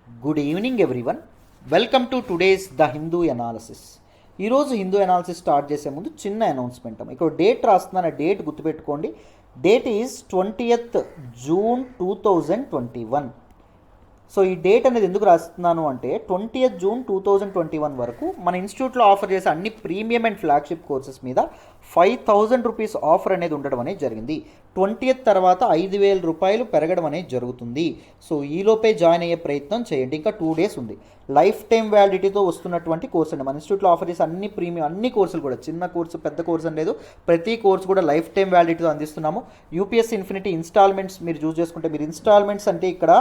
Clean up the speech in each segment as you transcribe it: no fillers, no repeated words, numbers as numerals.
Good evening everyone. Welcome to today's the Hindu analysis. ఈరోజు Hindu analysis start చేసే ముందు చిన్న అనౌన్స్మెంట్. ఇక్కడ డేట్ రాస్తున్నాను, డేట్ గుర్తుపెట్టుకోండి. Date is 20th June 2021. So ఈ డేట్ అనేది ఎందుకు రాస్తున్నాను అంటే 20th June 2021 వరకు మన ఇన్స్టిట్యూట్లో ఆఫర్ చేసే అన్ని ప్రీమియం అండ్ ఫ్లాగ్షిప్ కోర్సెస్ మీద 5,000 రూపీస్ ఆఫర్ అనేది ఉండడం అనేది జరిగింది. 20th తర్వాత 5,000 రూపాయలు పెరగడం అనేది జరుగుతుంది. సో ఈలోపే జాయిన్ అయ్యే ప్రయత్నం చేయండి. ఇంకా 2 days ఉంది. లైఫ్ టైం వ్యాలిడిటీతో వస్తున్నటువంటి కోర్స్ అండి. మన ఇన్స్టిట్యూట్లో ఆఫర్ చేసే అన్ని ప్రీమియం అన్ని కోర్సులు కూడా, చిన్న కోర్సు పెద్ద కోర్సు అని లేదు, ప్రతి కోర్సు కూడా లైఫ్ టైం వ్యాలిడిటీతో అందిస్తున్నాము. యూపీఎస్సీ ఇన్ఫినిటీ ఇన్స్టాల్మెంట్స్ మీరు చూస్ చేసుకుంటే, మీరు ఇన్స్టాల్మెంట్స్ అంటే ఇక్కడ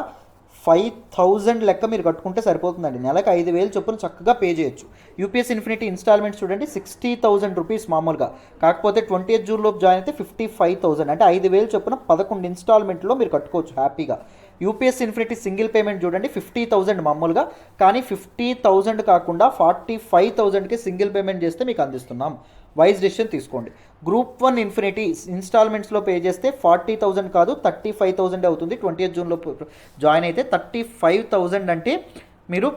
5,000 లెక్క మీరు కట్టుకుంటే సరిపోతుందండి. నెలకు 5,000 చొప్పున చక్కగా పే చేయొచ్చు. యూపీఎస్ ఇన్ఫినిటీ ఇన్స్టాల్మెంట్స్ చూడండి, 60,000 రూపీస్ మామూలుగా. కాకపోతే 20th June లోపు జాయిన్ అయితే 55,000, అంటే 5,000 చొప్పున 11 ఇన్స్టాల్మెంట్లో మీరు కట్టుకోవచ్చు హ్యాపీగా. యూపీఎస్ ఇన్ఫినిటీ సింగిల్ పేమెంట్ చూడండి 50,000 మామూలుగా, కానీ 50,000 కాకుండా 45,000కి సింగిల్ పేమెంట్ చేస్తే మీకు అందిస్తున్నాం. వైజ్ డెసిషన్ తీసుకోండి. గ్రూప్ 1 ఇన్ఫినిటీ ఇన్స్టాల్మెంట్స్లో పే చేస్తే 40,000 కాదు 35,000 అవుతుంది. 20th June లో జాయిన్ అయితే 35,000 అంటే మీరు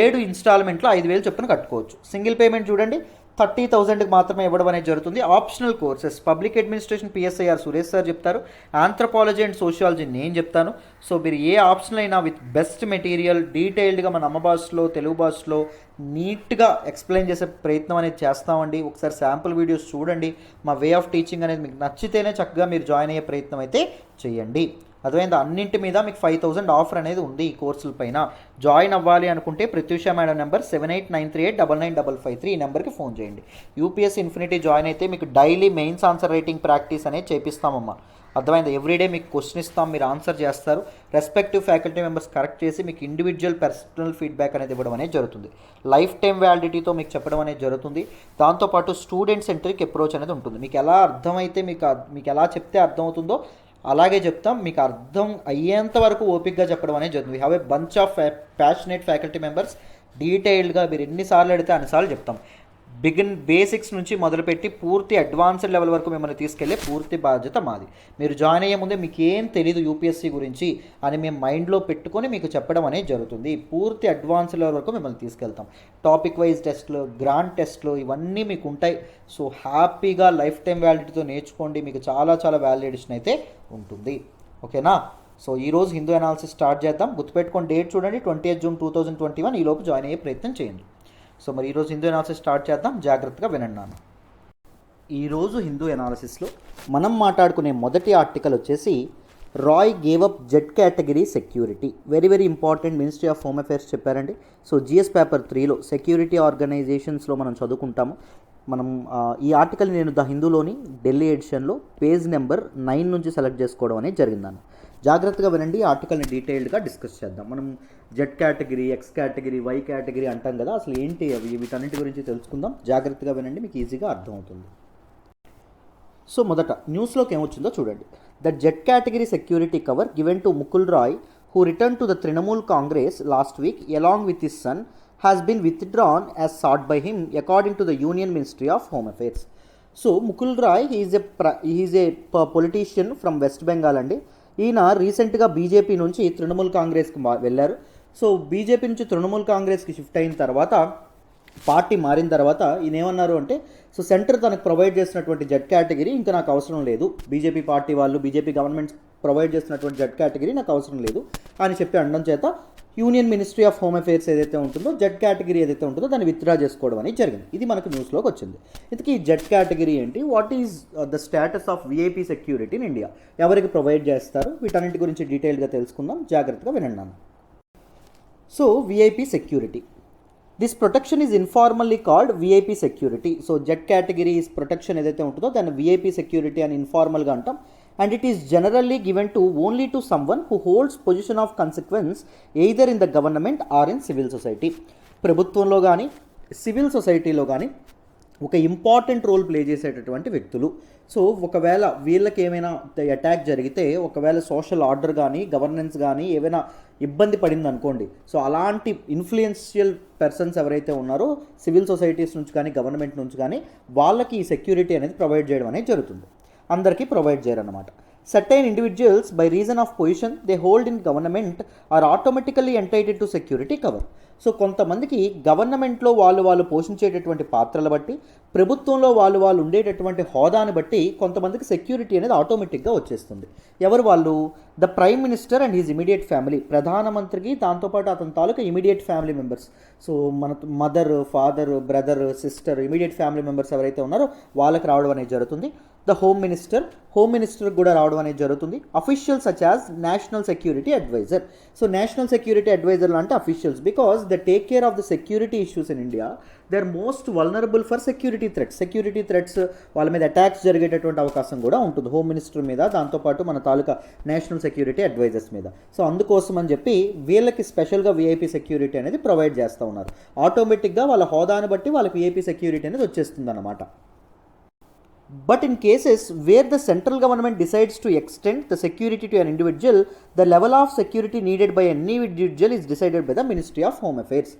7 ఇన్స్టాల్మెంట్లో 5,000 చొప్పున కట్టుకోవచ్చు. సింగిల్ పేమెంట్ చూడండి 30,000కి మాత్రమే ఇవ్వడం అనేది జరుగుతుంది. Optional courses public administration PSIR Suresh sir చెప్తారు, ఆంథ్రపాలజీ అండ్ సోషియాలజీ నేను చెప్తాను. సో మీరు ఏ ఆప్షనల్ అయినా విత్ బెస్ట్ మెటీరియల్ డీటెయిల్డ్గా మన అమ్మ భాషలో తెలుగు భాషలో నీట్గా ఎక్స్ప్లెయిన్ చేసే ప్రయత్నం అనేది చేస్తామండి. ఒకసారి శాంపుల్ వీడియోస్ చూడండి. మా వే ఆఫ్ టీచింగ్ అనేది మీకు నచ్చితేనే చక్కగా మీరు జాయిన్ అయ్యే ప్రయత్నం అయితే చేయండి. అదేవిధంగా అన్నింటి మీద మీకు 5,000 ఆఫర్ అనేది ఉంది ఈ కోర్సుల పైన. జాయిన్ అవ్వాలి అనుకుంటే ప్రత్యూష మేడం నెంబర్ 7893899553 ఈ నెంబర్కి ఫోన్ చేయండి. యూపీఎస్ ఇన్ఫినిటీ జాయిన్ అయితే మీకు daily mains answer writing practice అనేది చేపిస్తామమ్మా. అర్థమైంది? ఎవ్రీడే మీకు క్వశ్చన్ ఇస్తాం, మీరు ఆన్సర్ చేస్తారు. రెస్పెక్టివ్ ఫ్యాకల్టీ మెంబర్స్ కరెక్ట్ చేసి మీకు ఇండివిజువల్ పర్సనల్ ఫీడ్బ్యాక్ అనేది ఇవ్వడం అనేది జరుగుతుంది. లైఫ్ టైం వ్యాలిడిటీతో మీకు చెప్పడం అనేది జరుగుతుంది. దాంతోపాటు స్టూడెంట్ సెంట్రిక్ అప్రోచ్ అనేది ఉంటుంది. మీకు ఎలా అర్థమైతే మీకు ఎలా చెప్తే అర్థమవుతుందో అలాగే చెప్తాం. మీకు అర్థం అయ్యేంత వరకు ఓపిక్గా చెప్పడం అనేది జరుగుతుంది. We have a bunch of passionate faculty members. డీటెయిల్డ్గా మీరు ఎన్నిసార్లు అడిగితే అన్నిసార్లు చెప్తాం. బేసిక్స్ నుంచి మొదలుపెట్టి పూర్తి అడ్వాన్స్డ్ లెవెల్ వరకు మిమ్మల్ని తీసుకెళ్లే పూర్తి బాధ్యత మాది. మీరు జాయిన్ అయ్యే ముందే మీకు ఏం తెలీదు యూపీఎస్సీ గురించి అని మేము మైండ్లో పెట్టుకొని మీకు చెప్పడం అనేది జరుగుతుంది. పూర్తి అడ్వాన్స్ లెవెల్ వరకు మిమ్మల్ని తీసుకెళ్తాం. టాపిక్ వైజ్ టెస్ట్లు, గ్రాండ్ టెస్ట్లు ఇవన్నీ మీకు ఉంటాయి. సో హ్యాపీగా లైఫ్ టైం వ్యాలిడిటీతో నేర్చుకోండి. మీకు చాలా చాలా వ్యాలిడేషన్ అయితే ఉంటుంది. ఓకేనా? సో ఈరోజు హిందూ అనాలిసిస్ స్టార్ట్ చేద్దాం. గుర్తుపెట్టుకోండి, డేట్ చూడండి 20th June 2021. ఈలోపు జాయిన్ అయ్యే ప్రయత్నం చేయండి. సో మరి ఈరోజు హిందూ ఎనాలిసిస్ స్టార్ట్ చేద్దాం. జాగ్రత్తగా వినండి. ఈరోజు హిందూ ఎనాలిసిస్లో మనం మాట్లాడుకునే మొదటి ఆర్టికల్ వచ్చేసి Roy gave up Z category security. Very very important. Ministry of home affairs చెప్పారండి. సో జిఎస్ పేపర్ 3లో సెక్యూరిటీ ఆర్గనైజేషన్స్లో మనం చదువుకుంటాము. మనం ఈ ఆర్టికల్ నేను ద హిందూలోని ఢిల్లీ ఎడిషన్లో పేజ్ నెంబర్ 9 నుంచి సెలెక్ట్ చేసుకోవడం అనేది జరిగిందన్న. జాగ్రత్తగా వినండి. ఆర్టికల్ని డీటెయిల్డ్గా డిస్కస్ చేద్దాం. మనం Z category, X category, Y category అంటాం కదా, అసలు ఏంటి అవి, వీటన్నిటి గురించి తెలుసుకుందాం. జాగ్రత్తగా వినండి, మీకు ఈజీగా అర్థమవుతుంది. సో మొదట న్యూస్లోకి ఏమొచ్చిందో చూడండి. The Z category security cover given to Mukul Roy who returned to the Trinamool Congress last week along with his son has been withdrawn as sought by him according to the Union Ministry of Home Affairs. So Mukul Roy, he is a politician from West Bengal అండి. ఈయన రీసెంట్గా BJP నుంచి తృణమూల్ కాంగ్రెస్కి వెళ్ళారు. So BJP నుంచి తృణమూల్ కాంగ్రెస్కి shift అయిన తర్వాత, పార్టీ మారిన తర్వాత ఈయన ఏమన్నారు అంటే, సో సెంటర్ తనకు ప్రొవైడ్ చేసినటువంటి జెడ్ కేటగిరీ ఇంకా నాకు అవసరం లేదు, బీజేపీ పార్టీ వాళ్ళు, బీజేపీ గవర్నమెంట్ ప్రొవైడ్ చేసినటువంటి జెడ్ కేటగిరీ నాకు అవసరం లేదు అని చెప్పి అనడం చేత union ministry of home affairs ఏదైతే ఉంటుందో, జెడ్ కేటగిరీ ఏదైతే ఉంటుందో దాన్ని విత్డ్రా చేసుకోవడం అనేది జరిగింది. ఇది మనకు న్యూస్లోకి వచ్చింది. ఇంతకీ ఈ జెడ్ కేటగిరీ ఏంటి, what is the status of VIP security in India, ఎవరికి ప్రొవైడ్ చేస్తారు, వీటన్నిటి గురించి డీటెయిల్గా తెలుసుకుందాం. జాగ్రత్తగా వినండి. So VIP security, this protection is informally called VIP security. So Z category protection ఏదైతే ఉంటుందో దాన్ని విఐపీ సెక్యూరిటీ అని ఇన్ఫార్మల్గా అంటాం. And it is generally given to only to someone who holds position of consequence either in the government or in civil society. ప్రభుత్వంలో కానీ civil సొసైటీలో కానీ ఒక ఇంపార్టెంట్ రోల్ ప్లే చేసేటటువంటి వ్యక్తులు. సో ఒకవేళ వీళ్ళకి ఏమైనా అటాక్ జరిగితే, ఒకవేళ సోషల్ ఆర్డర్ కానీ గవర్నెన్స్ కానీ ఏమైనా ఇబ్బంది పడింది అనుకోండి, సో అలాంటి ఇన్ఫ్లుయెన్షియల్ పర్సన్స్ ఎవరైతే ఉన్నారో సివిల్ సొసైటీస్ నుంచి కానీ గవర్నమెంట్ నుంచి కానీ వాళ్ళకి ఈ సెక్యూరిటీ అనేది ప్రొవైడ్ చేయడం అనేది జరుగుతుంది. అందరికీ provide చేయరన్నమాట. Certain individuals, by reason of position they hold in government, are automatically entitled to security cover. So కొంతమందికి గవర్నమెంట్లో వాళ్ళు పోషించేటటువంటి పాత్రలు బట్టి, ప్రభుత్వంలో వాళ్ళు ఉండేటటువంటి హోదాని బట్టి కొంతమందికి సెక్యూరిటీ అనేది ఆటోమేటిక్గా వచ్చేస్తుంది. ఎవరు వాళ్ళు? The prime minister and his immediate family. ప్రధానమంత్రికి దాంతోపాటు అతని తాలూకా ఇమీడియట్ ఫ్యామిలీ మెంబర్స్. సో మన mother, father, brother, sister, immediate family members ఎవరైతే ఉన్నారో వాళ్ళకి రావడం అనేది జరుగుతుంది. ద హోమ్ మినిస్టర్ కూడా రావడం అనేది జరుగుతుంది. Officials such as national security adviser. So national security అడ్వైజర్లు అంటే officials, because they take care of the security issues in India. They are most vulnerable for security threats. వాళ్ళ మీద అటాక్స్ జరిగేటటువంటి అవకాశం కూడా ఉంటుంది హోమ్ మినిస్టర్ మీద, దాంతోపాటు మన తాలూకా నేషనల్ సెక్యూరిటీ అడ్వైజర్స్ మీద. సో అందుకోసం అని చెప్పి వీళ్ళకి స్పెషల్గా విఐపి సెక్యూరిటీ అనేది ప్రొవైడ్ చేస్తూ ఉన్నారు. ఆటోమేటిక్గా వాళ్ళ హోదాని బట్టి వాళ్ళకి విఐపి సెక్యూరిటీ అనేది వచ్చేస్తుంది అన్నమాట. But in cases where the central government decides to extend the security to an individual, the level of security needed by an individual is decided by the Ministry of Home Affairs.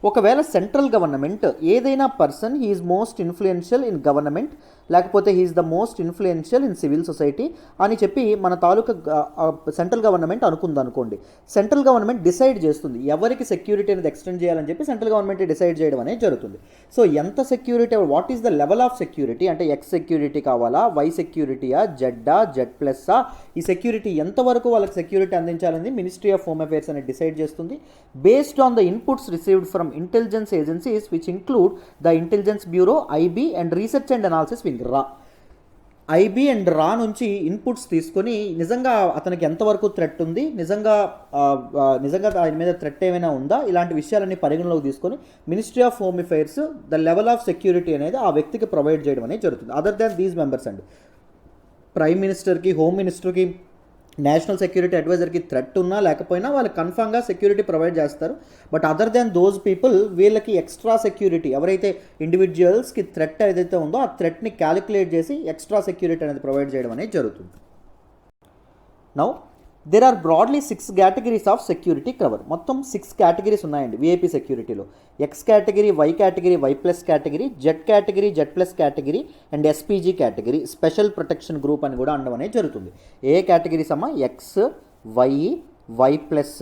ఒకవేళ central government ఏదైనా person he is most influential in government, లేకపోతే he is the most influential in civil society అని చెప్పి మన తాలూకా central government అనుకుంది. Central government decide చేస్తుంది ఎవరికి సెక్యూరిటీ అనేది ఎక్స్టెండ్ చేయాలని చెప్పి సెంట్రల్ గవర్నమెంట్ డిసైడ్ చేయడం అనేది జరుగుతుంది. సో ఎంత security, what is the level of security అంటే ఎక్స్ సెక్యూరిటీ కావాలా, వై సెక్యూరిటీయా, జెడ్ ప్లస్సా, ఈ సెక్యూరిటీ ఎంతవరకు వాళ్ళకి సెక్యూరిటీ అందించాలని మినిస్ట్రీ ఆఫ్ హోమ్ అఫేర్స్ అనేది డిసైడ్ చేస్తుంది. Based on the inputs received from intelligence agencies which include the intelligence bureau, IB and research and analysis wing, రా. IB and రా నుంచి ఇన్పుట్స్ తీసుకొని నిజంగా అతనికి ఎంతవరకు థ్రెట్ ఉంది, నిజంగా ఆయన మీద థ్రెట్ ఏమైనా ఉందా, ఇలాంటి విషయాలన్నీ పరిగణలోకి తీసుకొని ministry of home affairs the level of security అనేది ఆ వ్యక్తికి ప్రొవైడ్ చేయడం అనేది జరుగుతుంది. అదర్ దాన్ దీస్ మెంబర్స్ అండి, ప్రైమ్ మినిస్టర్కి, హోమ్ మినిస్టర్కి, నేషనల్ సెక్యూరిటీ అడ్వైజర్కి థ్రెట్ ఉన్నా లేకపోయినా వాళ్ళు కన్ఫామ్గా సెక్యూరిటీ ప్రొవైడ్ చేస్తారు. But other than those people వీళ్ళకి ఎక్స్ట్రా సెక్యూరిటీ, ఎవరైతే ఇండివిజువల్స్కి థ్రెట్ ఏదైతే ఉందో ఆ థ్రెట్ని క్యాలిక్యులేట్ చేసి ఎక్స్ట్రా సెక్యూరిటీ అనేది ప్రొవైడ్ చేయడం అనేది జరుగుతుంది. Now there are broadly 6 categories of security cover. మొత్తం 6 కేటగిరీస్ ఉన్నాయండి విఐపి సెక్యూరిటీలో. X category, Y category, Y plus category, Z category, Z plus category and SPG category, special protection group అని కూడా అనడం అనేది జరుగుతుంది. ఏ కేటగిరీస్ అమ్మా? X, Y plus,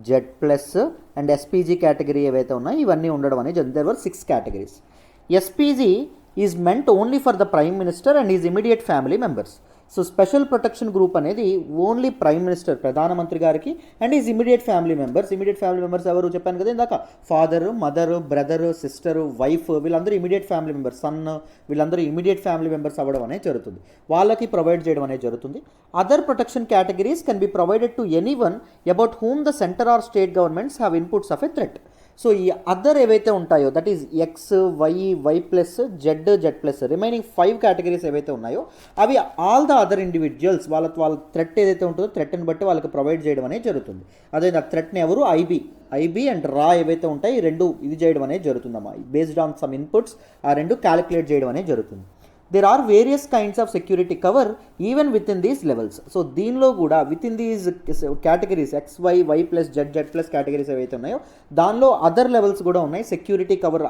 Z plus and SPG category ఏవైతే ఉన్నాయో ఇవన్నీ ఉండడం అనేది జరుగుతుంది. There were 6 categories. SPG is meant only for the prime minister and his immediate family members. So special protection group అనేది ఓన్లీ ప్రైమ్ మినిస్టర్, ప్రధానమంత్రి గారికి and his immediate family members ఎవరు చెప్పాను కదా ఇందాక, father, mother, brother, sister, wife, వీళ్ళందరూ immediate family members, son, వీళ్ళందరూ immediate family members అవ్వడం అనేది జరుగుతుంది. వాళ్ళకి ప్రొవైడ్ చేయడం అనేది జరుగుతుంది. Other protection categories can be provided to anyone about whom the centre or state governments have inputs of a threat. So ఈ అదర్ ఏవైతే ఉంటాయో that is X, Y plus, Z plus, remaining 5 categories ఏవైతే ఉన్నాయో అవి all the other individuals వాళ్ళ threat ఏదైతే ఉంటుందో థ్రెట్ని బట్టి వాళ్ళకి ప్రొవైడ్ చేయడం అనేది జరుగుతుంది. అదే ఆ థ్రెట్ని ఎవరు? ఐబీ అండ్ రా ఏవైతే ఉంటాయి ఈ రెండు ఇది చేయడం అనేది జరుగుతుందమ్మా. బేస్డ్ ఆన్ సమ్ ఇన్పుట్స్ ఆ రెండు క్యాలిక్యులేట్ చేయడం అనేది జరుగుతుంది. there are various kinds of security cover even within these levels. So దీనిలో కూడా within these categories x, y plus z plus categories ఏవైతే ఉన్నాయో దానిలో అదర్ లెవెల్స్ కూడా ఉన్నాయి. Security cover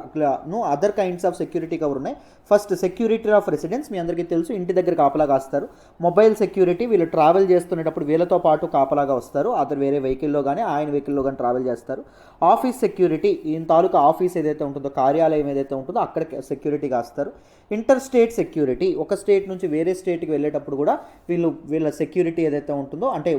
other kinds of security cover ఉన్నాయి. ఫస్ట్ సెక్యూరిటీ ఆఫ్ రెసిడెన్స్, మీ అందరికీ తెలుసు ఇంటి దగ్గర కాపలా కాస్తారు. మొబైల్ సెక్యూరిటీ, వీళ్ళు ట్రావెల్ చేస్తున్నప్పుడు వీళ్ళతో పాటు కాపలాగా వస్తారు, అదర్ వేరే వెహికల్లో కానీ ఆయన వెహికల్లో కానీ ట్రావెల్ చేస్తారు. ఆఫీస్ సెక్యూరిటీ, ఈయన తాలూకా ఆఫీస్ ఏదైతే ఉంటుందో, కార్యాలయం ఏదైతే ఉంటుందో అక్కడ సెక్యూరిటీ కాస్తారు. ఇంటర్ స్టేట్ సెక్యూరిటీ, ఒక స్టేట్ నుంచి వేరే స్టేట్కి వెళ్ళేటప్పుడు కూడా వీళ్ళ సెక్యూరిటీ ఏదైతే ఉంటుందో, అంటే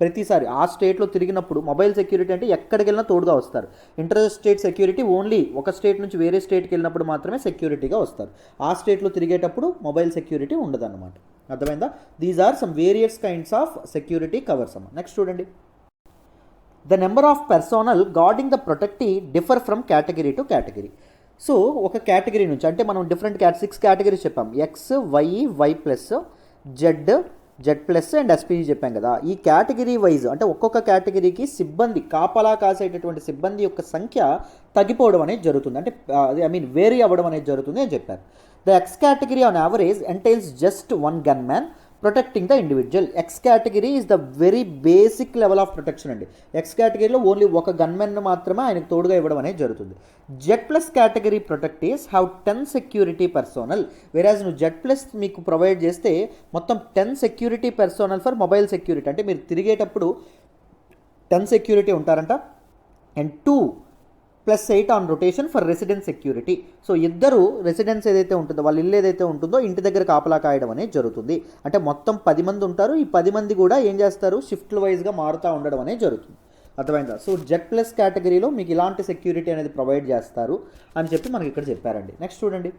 ప్రతిసారి ఆ స్టేట్లో తిరిగినప్పుడు మొబైల్ సెక్యూరిటీ అంటే ఎక్కడికి వెళ్ళినా తోడుగా వస్తారు. ఇంటర్ స్టేట్ సెక్యూరిటీ ఓన్లీ ఒక స్టేట్ నుంచి వేరే స్టేట్కి వెళ్ళినప్పుడు మాత్రమే సెక్యూరిటీగా వస్తారు. ఆ స్టేట్లో తిరిగేటప్పుడు మొబైల్ సెక్యూరిటీ ఉండదు అన్నమాట. అర్థమైందా? These are some various kinds of security covers అమ్మ. నెక్స్ట్ చూడండి. The number of personnel guarding the protectee differ from category to category. So ఒక కేటగిరీ నుంచి అంటే మనం డిఫరెంట్ 6 కేటగిరీస్ చెప్పాం. X, Y plus, Z plus and SPG చెప్పాం కదా. ఈ కేటగిరీ వైజ్ అంటే ఒక్కొక్క కేటగిరీకి సిబ్బంది, కాపలా కాసేటటువంటి సిబ్బంది యొక్క సంఖ్య తగ్గిపోవడం అనేది జరుగుతుంది. అంటే వేరీ అవ్వడం అనేది జరుగుతుంది అని చెప్పారు. The X category on average entails just 1 gunman protecting the individual. X category is the very basic level of protection అండి. ఎక్స్ కేటగిరీలో ఓన్లీ ఒక గన్మెన్ మాత్రమే ఆయనకు తోడుగా ఇవ్వడం అనేది జరుగుతుంది. Z plus category protectees have 10 security personnel, whereas నువ్వు జెడ్ ప్లస్ మీకు ప్రొవైడ్ చేస్తే మొత్తం 10 security personnel for mobile security, అంటే మీరు తిరిగేటప్పుడు 10 సెక్యూరిటీ ఉంటారంట. And 2+8 on rotation for residence security. So ఇద్దరు రెసిడెన్స్ ఏదైతే ఉంటుందో, వాళ్ళ ఇల్లు ఏదైతే ఉంటుందో ఇంటి దగ్గర కాపలా కాయడం అనేది జరుగుతుంది. అంటే మొత్తం 10 మంది ఉంటారు. ఈ 10 మంది కూడా ఏం చేస్తారు, షిఫ్ట్ల వైజ్గా మారుతూ ఉండడం అనేది జరుగుతుంది. అర్థమైందా? సో జెడ్ ప్లస్ కేటగిరీలో మీకు ఇలాంటి సెక్యూరిటీ అనేది ప్రొవైడ్ చేస్తారు అని చెప్పి మనకి ఇక్కడ చెప్పారండి. నెక్స్ట్ చూడండి.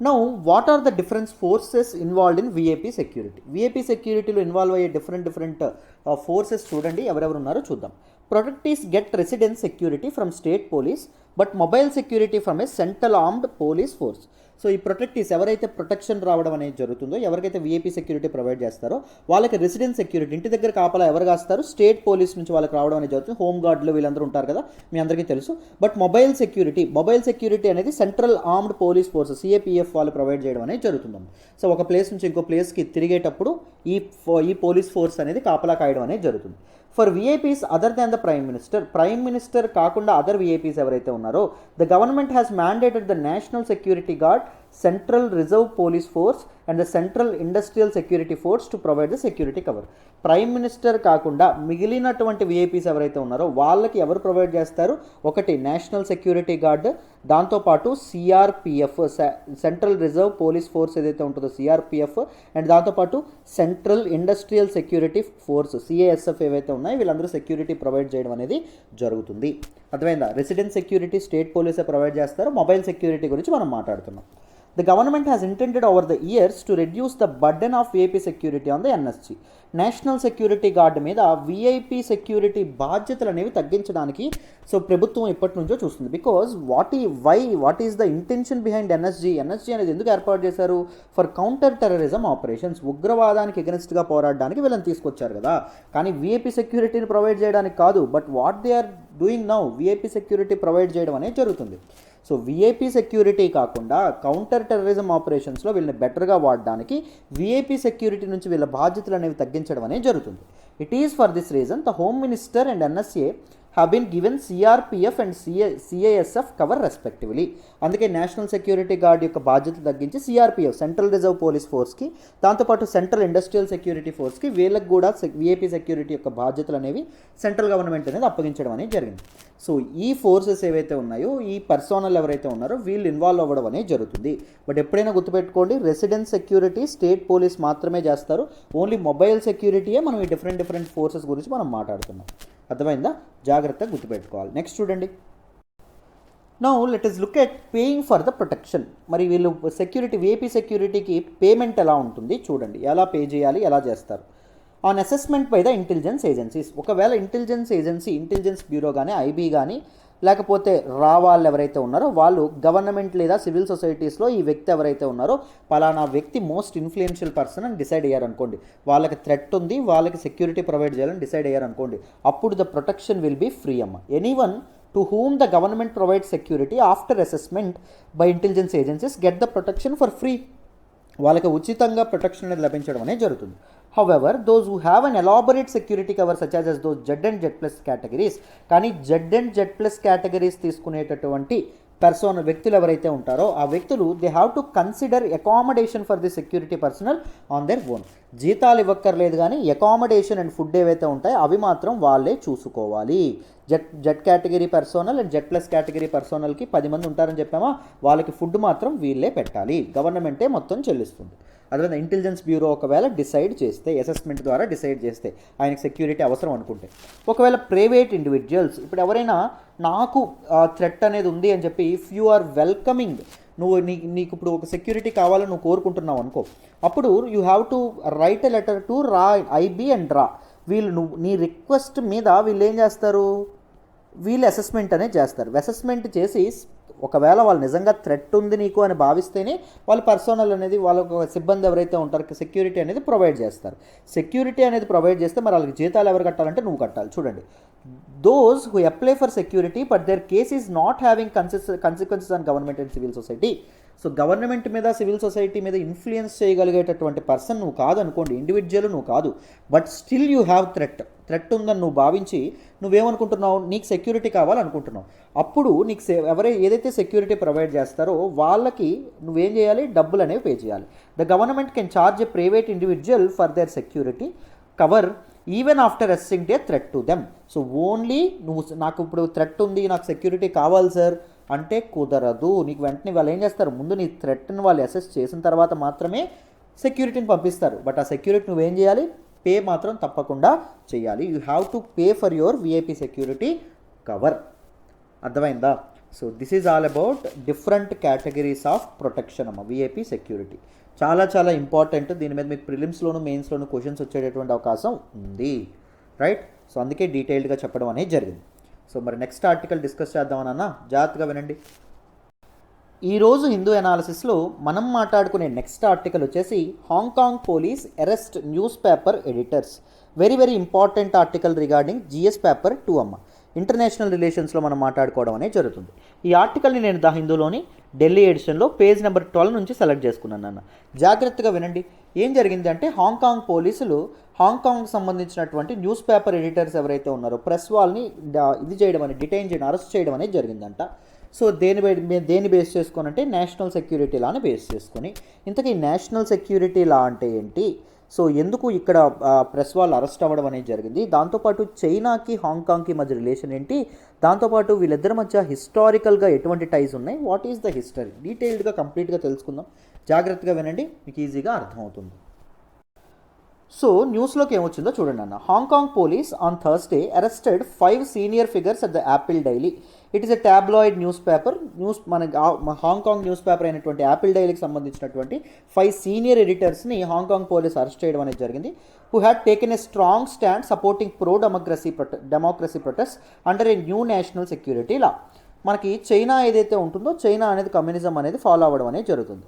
Now what are the different forces involved in VIP security. VIP సెక్యూరిటీలో ఇన్వాల్వ్ అయ్యే డిఫరెంట్ ఫోర్సెస్ చూడండి, ఎవరెవరు ఉన్నారో చూద్దాం. Protectees get residence security from state police but mobile security from a central armed police force. So ఈ protectees ఎవరైతే protection రావడం అనేది జరుగుతుందో, ఎవరికైతే విఐపీ సెక్యూరిటీ ప్రొవైడ్ చేస్తారో వాళ్ళకి రెసిడెన్స్ సెక్యూరిటీ, ఇంటి దగ్గర కాపలా ఎవరు కాస్తారు, స్టేట్ పోలీస్ నుంచి వాళ్ళకి రావడం అనేది జరుగుతుంది. హోమ్ గార్డులు వీళ్ళందరూ ఉంటారు కదా, మీ అందరికీ తెలుసు. బట్ మొబైల్ సెక్యూరిటీ అనేది central armed police force CAPF వాళ్ళు ప్రొవైడ్ చేయడం అనేది జరుగుతుంది. సో ఒక ప్లేస్ నుంచి ఇంకో ప్లేస్కి తిరిగేటప్పుడు ఈ పోలీస్ ఫోర్స్ అనేది కాపలా కాయడం అనేది జరుగుతుంది. For VIPs other than the prime minister కాకుండా అదర్ విఐపీస్ ఎవరైతే ఉన్నారో, the government has mandated the national security gourd, central reserve police force and the central industrial security force to provide the security cover. Prime minister కాకుండా మిగిలినటువంటి VIPs ఎవరైతే ఉన్నారో వాళ్ళకి ఎవరు provide చేస్తారు, ఒకటి నేషనల్ సెక్యూరిటీ గార్డ్, దాంతోపాటు CRPF central reserve police force ఏదైతే ఉంటుందో సిఆర్పిఎఫ్, అండ్ దాంతోపాటు central industrial security force CASF ఏవైతే ఉన్నాయో వీళ్ళందరూ సెక్యూరిటీ ప్రొవైడ్ చేయడం అనేది జరుగుతుంది. అర్థమైందా? రెసిడెన్స్ సెక్యూరిటీ స్టేట్ పోలీసే ప్రొవైడ్ చేస్తారు. మొబైల్ సెక్యూరిటీ గురించి మనం మాట్లాడుతున్నాం. The government has intended over the years to reduce the burden of VIP security on the NSG. National security guard మీద విఐపి సెక్యూరిటీ బాధ్యతలు అనేవి తగ్గించడానికి సో ప్రభుత్వం ఎప్పటి నుంచో చూస్తుంది. Because what is the intention behind NSG అనేది ఎందుకు ఏర్పాటు చేశారు, ఫర్ కౌంటర్ టెర్రరిజం ఆపరేషన్స్, ఉగ్రవాదానికి ఎగనెస్ట్గా పోరాడడానికి వీళ్ళని తీసుకొచ్చారు కదా. కానీ విఐపి సెక్యూరిటీని ప్రొవైడ్ చేయడానికి కాదు, but what they are doing now, VIP security provide చేయడం అనేది జరుగుతుంది. సో విఐపి సెక్యూరిటీ కాకుండా కౌంటర్ టెర్రరిజం ఆపరేషన్స్లో వీళ్ళని బెటర్గా వాడడానికి విఐపి సెక్యూరిటీ నుంచి వీళ్ళ బాధ్యతలు అనేవి తగ్గించడం అనేది జరుగుతుంది. It is for this reason the home minister and NSA have been given CRPF and CASF cover respectively. అందుకే నేషనల్ సెక్యూరిటీ గార్డ్ యొక్క బాధ్యత తగ్గించి సిఆర్పిఎఫ్ సెంట్రల్ రిజర్వ్ పోలీస్ ఫోర్స్కి, దాంతోపాటు సెంట్రల్ ఇండస్ట్రియల్ సెక్యూరిటీ ఫోర్స్కి, వీళ్ళకి కూడా విఐపీ సెక్యూరిటీ యొక్క బాధ్యతలు అనేవి సెంట్రల్ గవర్నమెంట్ అనేది అప్పగించడం అనేది జరిగింది. సో ఈ ఫోర్సెస్ ఏవైతే ఉన్నాయో, ఈ పర్సోనల్ ఎవరైతే ఉన్నారో వీళ్ళు ఇన్వాల్వ్ అవ్వడం అనేది జరుగుతుంది. బట్ ఎప్పుడైనా గుర్తుపెట్టుకోండి, రెసిడెన్స్ సెక్యూరిటీ స్టేట్ పోలీస్ మాత్రమే చేస్తారు. ఓన్లీ మొబైల్ సెక్యూరిటీయే మనం ఈ డిఫరెంట్ ఫోర్సెస్ గురించి మనం మాట్లాడుతున్నాం. అర్థమైందా? జాగ్రత్తగా గుర్తుపెట్టుకోవాలి. నెక్స్ట్ చూడండి. Now let us look at paying for the protection. మరి వీళ్ళు విఐపీ సెక్యూరిటీకి పేమెంట్ ఎలా ఉంటుంది చూడండి, ఎలా పే చేయాలి, ఎలా చేస్తారు. On assessment by the intelligence agencies. ఒకవేళ ఇంటెలిజెన్స్ బ్యూరో కానీ, ఐబీ కానీ, లేకపోతే వాళ్ళు ఎవరైతే ఉన్నారో వాళ్ళు గవర్నమెంట్ లేదా సివిల్ సొసైటీస్లో ఈ వ్యక్తి ఎవరైతే ఉన్నారో పలానా వ్యక్తి మోస్ట్ ఇన్ఫ్లుయెన్షియల్ పర్సన్ అని డిసైడ్ అయ్యారనుకోండి, వాళ్ళకి థ్రెట్ ఉంది, వాళ్ళకి సెక్యూరిటీ ప్రొవైడ్ చేయాలని డిసైడ్ అయ్యారనుకోండి, అప్పుడు the protection will be free అమ్మ. Anyone to whom the government provide security after assessment by intelligence agencies get the protection for free. వాళ్ళకి ఉచితంగా ప్రొటెక్షన్ అనేది లభించడం అనేది జరుగుతుంది. However, those who have an elaborate security cover such as those Z and Z+ categories, కానీ Z and Z+ categories తీసుకునేటటువంటి వ్యక్తులు ఎవరైతే ఉంటారో ఆ వ్యక్తులు they have to consider accommodation for the security personal on their own. జీతాలు ఇవ్వక్కర్లేదు, కానీ accommodation and food ఏవైతే ఉంటాయో అవి మాత్రం వాళ్ళే చూసుకోవాలి. Z category personal and Z+ category పర్సోనల్కి 10 మంది ఉంటారని చెప్పామా, వాళ్ళకి ఫుడ్ మాత్రం వీళ్ళే పెట్టాలి, గవర్నమెంటే మొత్తం చెల్లిస్తుంది. అదే ఇంటెలిజెన్స్ బ్యూరో ఒకవేళ డిసైడ్ చేస్తే, అసెస్మెంట్ ద్వారా డిసైడ్ చేస్తే ఆయనకు సెక్యూరిటీ అవసరం అనుకుంటే. ఒకవేళ ప్రైవేట్ ఇండివిజువల్స్, ఇప్పుడు ఎవరైనా నాకు థ్రెట్ అనేది ఉంది అని చెప్పి, ఇఫ్ యు ఆర్ వెల్కమింగ్, నీకు ఇప్పుడు ఒక సెక్యూరిటీ కావాలని నువ్వు కోరుకుంటున్నావు అనుకో, అప్పుడు you have to right a letter to IB and వీళ్ళు నీ రిక్వెస్ట్ మీద వీళ్ళు ఏం చేస్తారు, వీళ్ళు అసెస్మెంట్ అనేది చేస్తారు. అసెస్మెంట్ చేసి ఒకవేళ వాళ్ళు నిజంగా థ్రెట్ ఉంది నీకు అని భావిస్తేనే వాళ్ళు పర్సోనల్ అనేది, వాళ్ళ సిబ్బంది ఎవరైతే ఉంటారో సెక్యూరిటీ అనేది ప్రొవైడ్ చేస్తారు. సెక్యూరిటీ అనేది ప్రొవైడ్ చేస్తే మరి వాళ్ళకి జీతాలు ఎవరు కట్టాలంటే నువ్వు కట్టాలి. చూడండి, those who apply for security but their case is not having consequences on government and civil society. So government మీద సివిల్ సొసైటీ మీద ఇన్ఫ్లుయెన్స్ చేయగలిగేటటువంటి పర్సన్ నువ్వు కాదనుకోండి, ఇండివిజువల్ నువ్వు కాదు, but still you have threat ఉందని నువ్వు భావించి నువ్వేమనుకుంటున్నావు, నీకు సెక్యూరిటీ కావాలనుకుంటున్నావు. అప్పుడు నీకు ఏదైతే సెక్యూరిటీ ప్రొవైడ్ చేస్తారో వాళ్ళకి నువ్వేం చేయాలి, డబ్బులు అనేవి పే చేయాలి. The government can charge a private individual for their security cover even after assessing a threat to them. So only నువ్వు నాకు ఇప్పుడు థ్రెట్ ఉంది, నాకు సెక్యూరిటీ కావాలి సార్ అంటే కుదరదు. నీకు వెంటనే వాళ్ళు ఏం చేస్తారు, ముందు నీ థ్రెట్ని వాళ్ళు అసెస్ చేసిన తర్వాత మాత్రమే సెక్యూరిటీని పంపిస్తారు. బట్ ఆ సెక్యూరిటీ నువ్వేం చేయాలి, పే మాత్రం తప్పకుండా చేయాలి. You have to pay for your VIP security cover. అర్థమైందా? So this is all about different categories of protection అమ్మ, విఐపి సెక్యూరిటీ. చాలా చాలా ఇంపార్టెంట్. దీని మీద మీకు ప్రిలిమ్స్లోను మెయిన్స్లోను క్వశ్చన్స్ వచ్చేటటువంటి అవకాశం ఉంది, రైట్? సో అందుకే డీటెయిల్డ్గా చెప్పడం అనేది జరిగింది. సో మరి నెక్స్ట్ ఆర్టికల్ డిస్కస్ చేద్దామన్నా, జాగ్రత్తగా వినండి. ఈరోజు హిందూ అనాలిసిస్లో మనం మాట్లాడుకునే నెక్స్ట్ ఆర్టికల్ వచ్చేసి Hong Kong police arrest newspaper editors. Very very important article regarding GS paper 2 అమ్మ. ఇంటర్నేషనల్ రిలేషన్స్లో మనం మాట్లాడుకోవడం అనేది జరుగుతుంది. ఈ ఆర్టికల్ని నేను ద హిందూలోని ఢిల్లీ ఎడిషన్లో పేజ్ నెంబర్ 12 నుంచి సెలెక్ట్ చేసుకున్నాను అన్న. జాగ్రత్తగా వినండి. ఏం జరిగిందంటే హాంకాంగ్ పోలీసులు హాంకాంగ్కి సంబంధించినటువంటి న్యూస్ పేపర్ ఎడిటర్స్ ఎవరైతే ఉన్నారో ప్రెస్ వాళ్ళని ఇది చేయడం అనేది, డిటైన్ చేయడం, అరెస్ట్ చేయడం అనేది జరిగిందంట. సో దేని బేస్ చేసుకొని అంటే నేషనల్ సెక్యూరిటీ లాని బేస్ చేసుకొని. ఇంతకీ నేషనల్ సెక్యూరిటీ లా అంటే ఏంటి, సో ఎందుకు ఇక్కడ ప్రెస్ వాళ్ళు అరెస్ట్ అవ్వడం అనేది జరిగింది, దాంతోపాటు చైనాకి హాంకాంగ్కి మధ్య రిలేషన్ ఏంటి, దాంతోపాటు వీళ్ళిద్దరి మధ్య హిస్టారికల్గా ఎటువంటి టైస్ ఉన్నాయి, వాట్ ఈస్ ద హిస్టరీ, డీటెయిల్డ్గా కంప్లీట్గా తెలుసుకుందాం. జాగ్రత్తగా వినండి, మీకు ఈజీగా అర్థమవుతుంది. సో న్యూస్లోకి ఏమొచ్చిందో చూడండి అన్న. Hong Kong police on Thursday arrested 5 senior figures at the Apple Daily. It is a tabloid news paper. మన హాంకాంగ్ న్యూస్ పేపర్ అయినటువంటి యాపిల్ డైలీకి సంబంధించినటువంటి 5 సీనియర్ ఎడిటర్స్ని హాంకాంగ్ పోలీస్ అరెస్ట్ చేయడం అనేది జరిగింది. Who had taken a strong stand supporting pro democracy protest under a new national security law. మనకి China ఏదైతే ఉంటుందో, చైనా అనేది కమ్యూనిజం అనేది ఫాలో అవ్వడం అనేది జరుగుతుంది.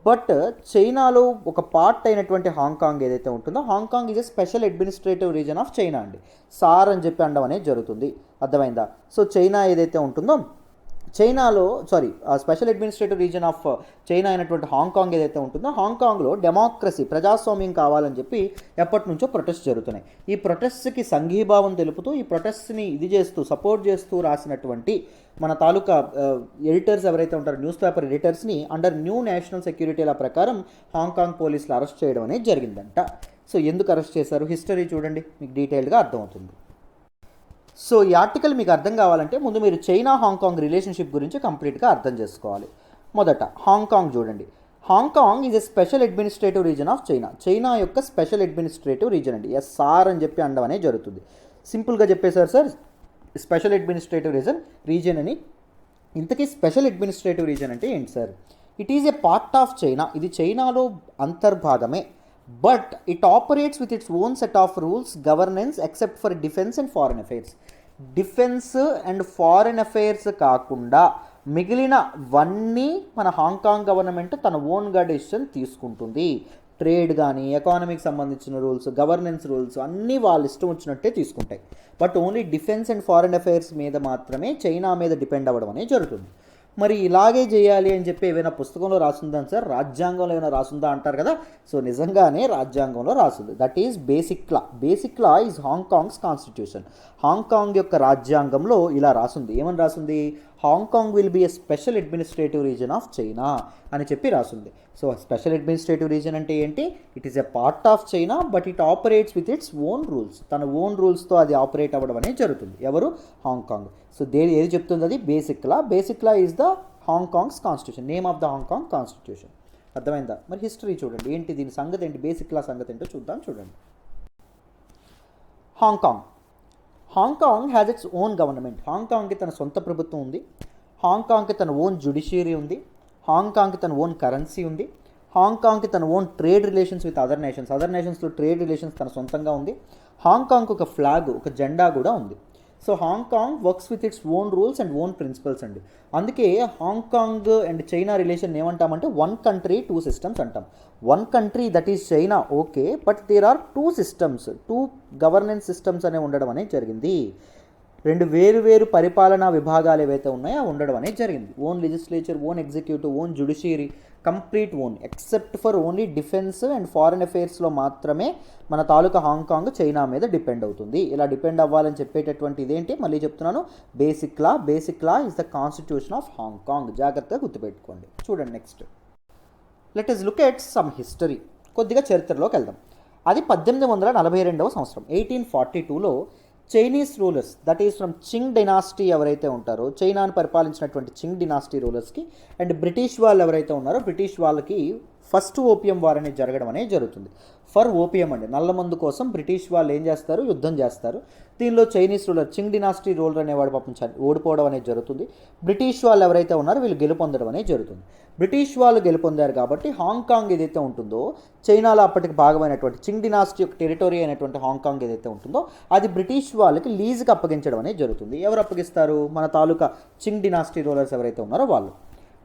బట్ చైనాలో ఒక పార్ట్ అయినటువంటి హాంకాంగ్ ఏదైతే ఉంటుందో, Hong Kong is a special administrative region of China అండి. సార్ అని చెప్పి అనడం అనేది జరుగుతుంది. అర్థమైందా? సో చైనా ఏదైతే ఉంటుందో, చైనాలో special administrative region of China అయినటువంటి హాంకాంగ్ ఏదైతే ఉంటుందో, హాంకాంగ్లో డెమోక్రసీ, ప్రజాస్వామ్యం కావాలని చెప్పి ఎప్పటి నుంచో ప్రొటెస్ట్ జరుగుతున్నాయి. ఈ ప్రొటెస్ట్కి సంఘీభావం తెలుపుతూ, ఈ ప్రొటెస్ట్ని సపోర్ట్ చేస్తూ రాసినటువంటి మన తాలూకా ఎడిటర్స్ ఎవరైతే ఉంటారో, న్యూస్ పేపర్ ఎడిటర్స్ని అండర్ న్యూ నేషనల్ సెక్యూరిటీల ప్రకారం హాంకాంగ్ పోలీసులు అరెస్ట్ చేయడం అనేది జరిగిందంట. సో ఎందుకు అరెస్ట్ చేశారు, హిస్టరీ చూడండి, మీకు డీటెయిల్గా అర్థమవుతుంది. సో ఈ ఆర్టికల్ మీకు అర్థం కావాలంటే ముందు మీరు చైనా హాంకాంగ్ రిలేషన్షిప్ గురించి కంప్లీట్గా అర్థం చేసుకోవాలి. మొదట హాంకాంగ్ చూడండి. Hong Kong is a special administrative region of China. China యొక్క స్పెషల్ అడ్మినిస్ట్రేటివ్ రీజన్ అండి. ఎస్ఆర్ అని చెప్పి అనడం అనేది జరుగుతుంది. సింపుల్గా చెప్పేశారు సార్, స్పెషల్ అడ్మినిస్ట్రేటివ్ రీజన్ అని. ఇంతకీ స్పెషల్ అడ్మినిస్ట్రేటివ్ రీజన్ అంటే ఏంటి sir? It is a part of China. ఇది చైనాలో అంతర్భాగమే. But it operates with its own set of rules, governance except for defence and foreign affairs. Defence and foreign affairs కాకుండా మిగిలినవన్నీ మన హాంకాంగ్ గవర్నమెంట్ తన ఓన్గా డెసిషన్ తీసుకుంటుంది. ట్రేడ్ కానీ, ఎకానమీకి సంబంధించిన రూల్స్, గవర్నెన్స్ రూల్స్ అన్నీ వాళ్ళు ఇష్టం వచ్చినట్టే తీసుకుంటాయి. But only defence and foreign affairs మీద మాత్రమే చైనా మీద డిపెండ్ అవ్వడం అనేది జరుగుతుంది. మరి ఇలాగే చేయాలి అని చెప్పి ఏమైనా పుస్తకంలో రాసుందా సార్, రాజ్యాంగంలో ఏమైనా రాసుందా అంటారు కదా. సో నిజంగానే రాజ్యాంగంలో రాసుంది. That is basic law. Basic law is Hong Kong's constitution. Hong Kong యొక్క రాజ్యాంగంలో ఇలా రాసుంది. ఏమని రాసుంది? Hong Kong will be a special administrative region of China అని చెప్పి రాసుంది. సో స్పెషల్ అడ్మినిస్ట్రేటివ్ రీజన్ అంటే ఏంటి? It is a part of China, but it operates with its own rules. తన ఓన్ రూల్స్తో అది ఆపరేట్ అవ్వడం అనేది జరుగుతుంది. ఎవరు? హాంకాంగ్. సో ఏది చెప్తుంది అది? Basic law. Basic law is the Hong Kong's constitution, name of the Hong Kong constitution. అర్థమైందా? మరి హిస్టరీ చూడండి, ఏంటి దీని సంగతి ఏంటి, బేసిక్ లా సంగతి ఏంటో చూద్దాం. చూడండి. Hong Kong has its own government. హాంకాంగ్కి తన సొంత ప్రభుత్వం ఉంది. హాంకాంగ్కి తన ఓన్ జ్యుడిషియరీ ఉంది. హాంకాంగ్కి తన ఓన్ కరెన్సీ ఉంది. హాంకాంగ్కి తన own trade relations with other నేషన్స్లో ట్రేడ్ రిలేషన్స్ తన సొంతంగా ఉంది. హాంకాంగ్కి ఒక ఫ్లాగ్, ఒక జెండా కూడా ఉంది. So Hong Kong works with its own rules and own principles అండి. అందుకే హాంకాంగ్ అండ్ చైనా రిలేషన్ ఏమంటామంటే 1 country 2 systems అంటాం. 1 country that is China, okay, but there are 2 systems, 2 governance systems అనే ఉండడం అనేది జరిగింది. రెండు వేరు వేరు పరిపాలనా విభాగాలు ఏవైతే ఉన్నాయో ఉండడం అనేది జరిగింది. Own legislature, own executive, own judiciary, complete own, except for only defence and foreign అఫైర్స్లో మాత్రమే మన తాలూకా హాంకాంగ్ చైనా మీద డిపెండ్ అవుతుంది. ఇలా డిపెండ్ అవ్వాలని చెప్పేటటువంటి ఇదేంటి, మళ్ళీ చెప్తున్నాను, basic law. Basic law is the constitution of Hong Kong. జాగ్రత్తగా గుర్తుపెట్టుకోండి. చూడండి next, let us look at some history. కొద్దిగా చరిత్రలోకి వెళ్దాం. అది 1842వ సంవత్సరం, 1842లో Chinese rulers, that is from Qing dynasty ఎవరైతే ఉంటారో, చైనాను పరిపాలించినటువంటి చింగ్ డినాసిటీ రూలర్స్కి అండ్ బ్రిటిష్ వాళ్ళు ఎవరైతే ఉన్నారో బ్రిటిష్ వాళ్ళకి ఫస్ట్ ఓపియం వార్ అనేది జరగడం అనేది జరుగుతుంది. ఫర్ ఓపియం అండి, నల్లమందు కోసం బ్రిటిష్ వాళ్ళు ఏం చేస్తారు, యుద్ధం చేస్తారు. దీనిలో చైనీస్ రూలర్, చింగ్ డినాసిటీ రూలర్ అనేవాడు పాపం ఓడిపోవడం అనేది జరుగుతుంది. బ్రిటిష్ వాళ్ళు ఎవరైతే ఉన్నారో వీళ్ళు గెలుపొందడం అనేది జరుగుతుంది. బ్రిటిష్ వాళ్ళు గెలుపొందారు కాబట్టి హాంకాంగ్ ఏదైతే ఉంటుందో, చైనాలో అప్పటికి భాగమైనటువంటి చింగ్ డినాసిటీ యొక్క టెరిటరీ అయినటువంటి హాంకాంగ్ ఏదైతే ఉంటుందో అది బ్రిటిష్ వాళ్ళకి లీజ్కి అప్పగించడం అనేది జరుగుతుంది. ఎవరు అప్పగిస్తారు, మన తాలూకా చింగ్ డినాసిటీ రూలర్స్ ఎవరైతే ఉన్నారో వాళ్ళు.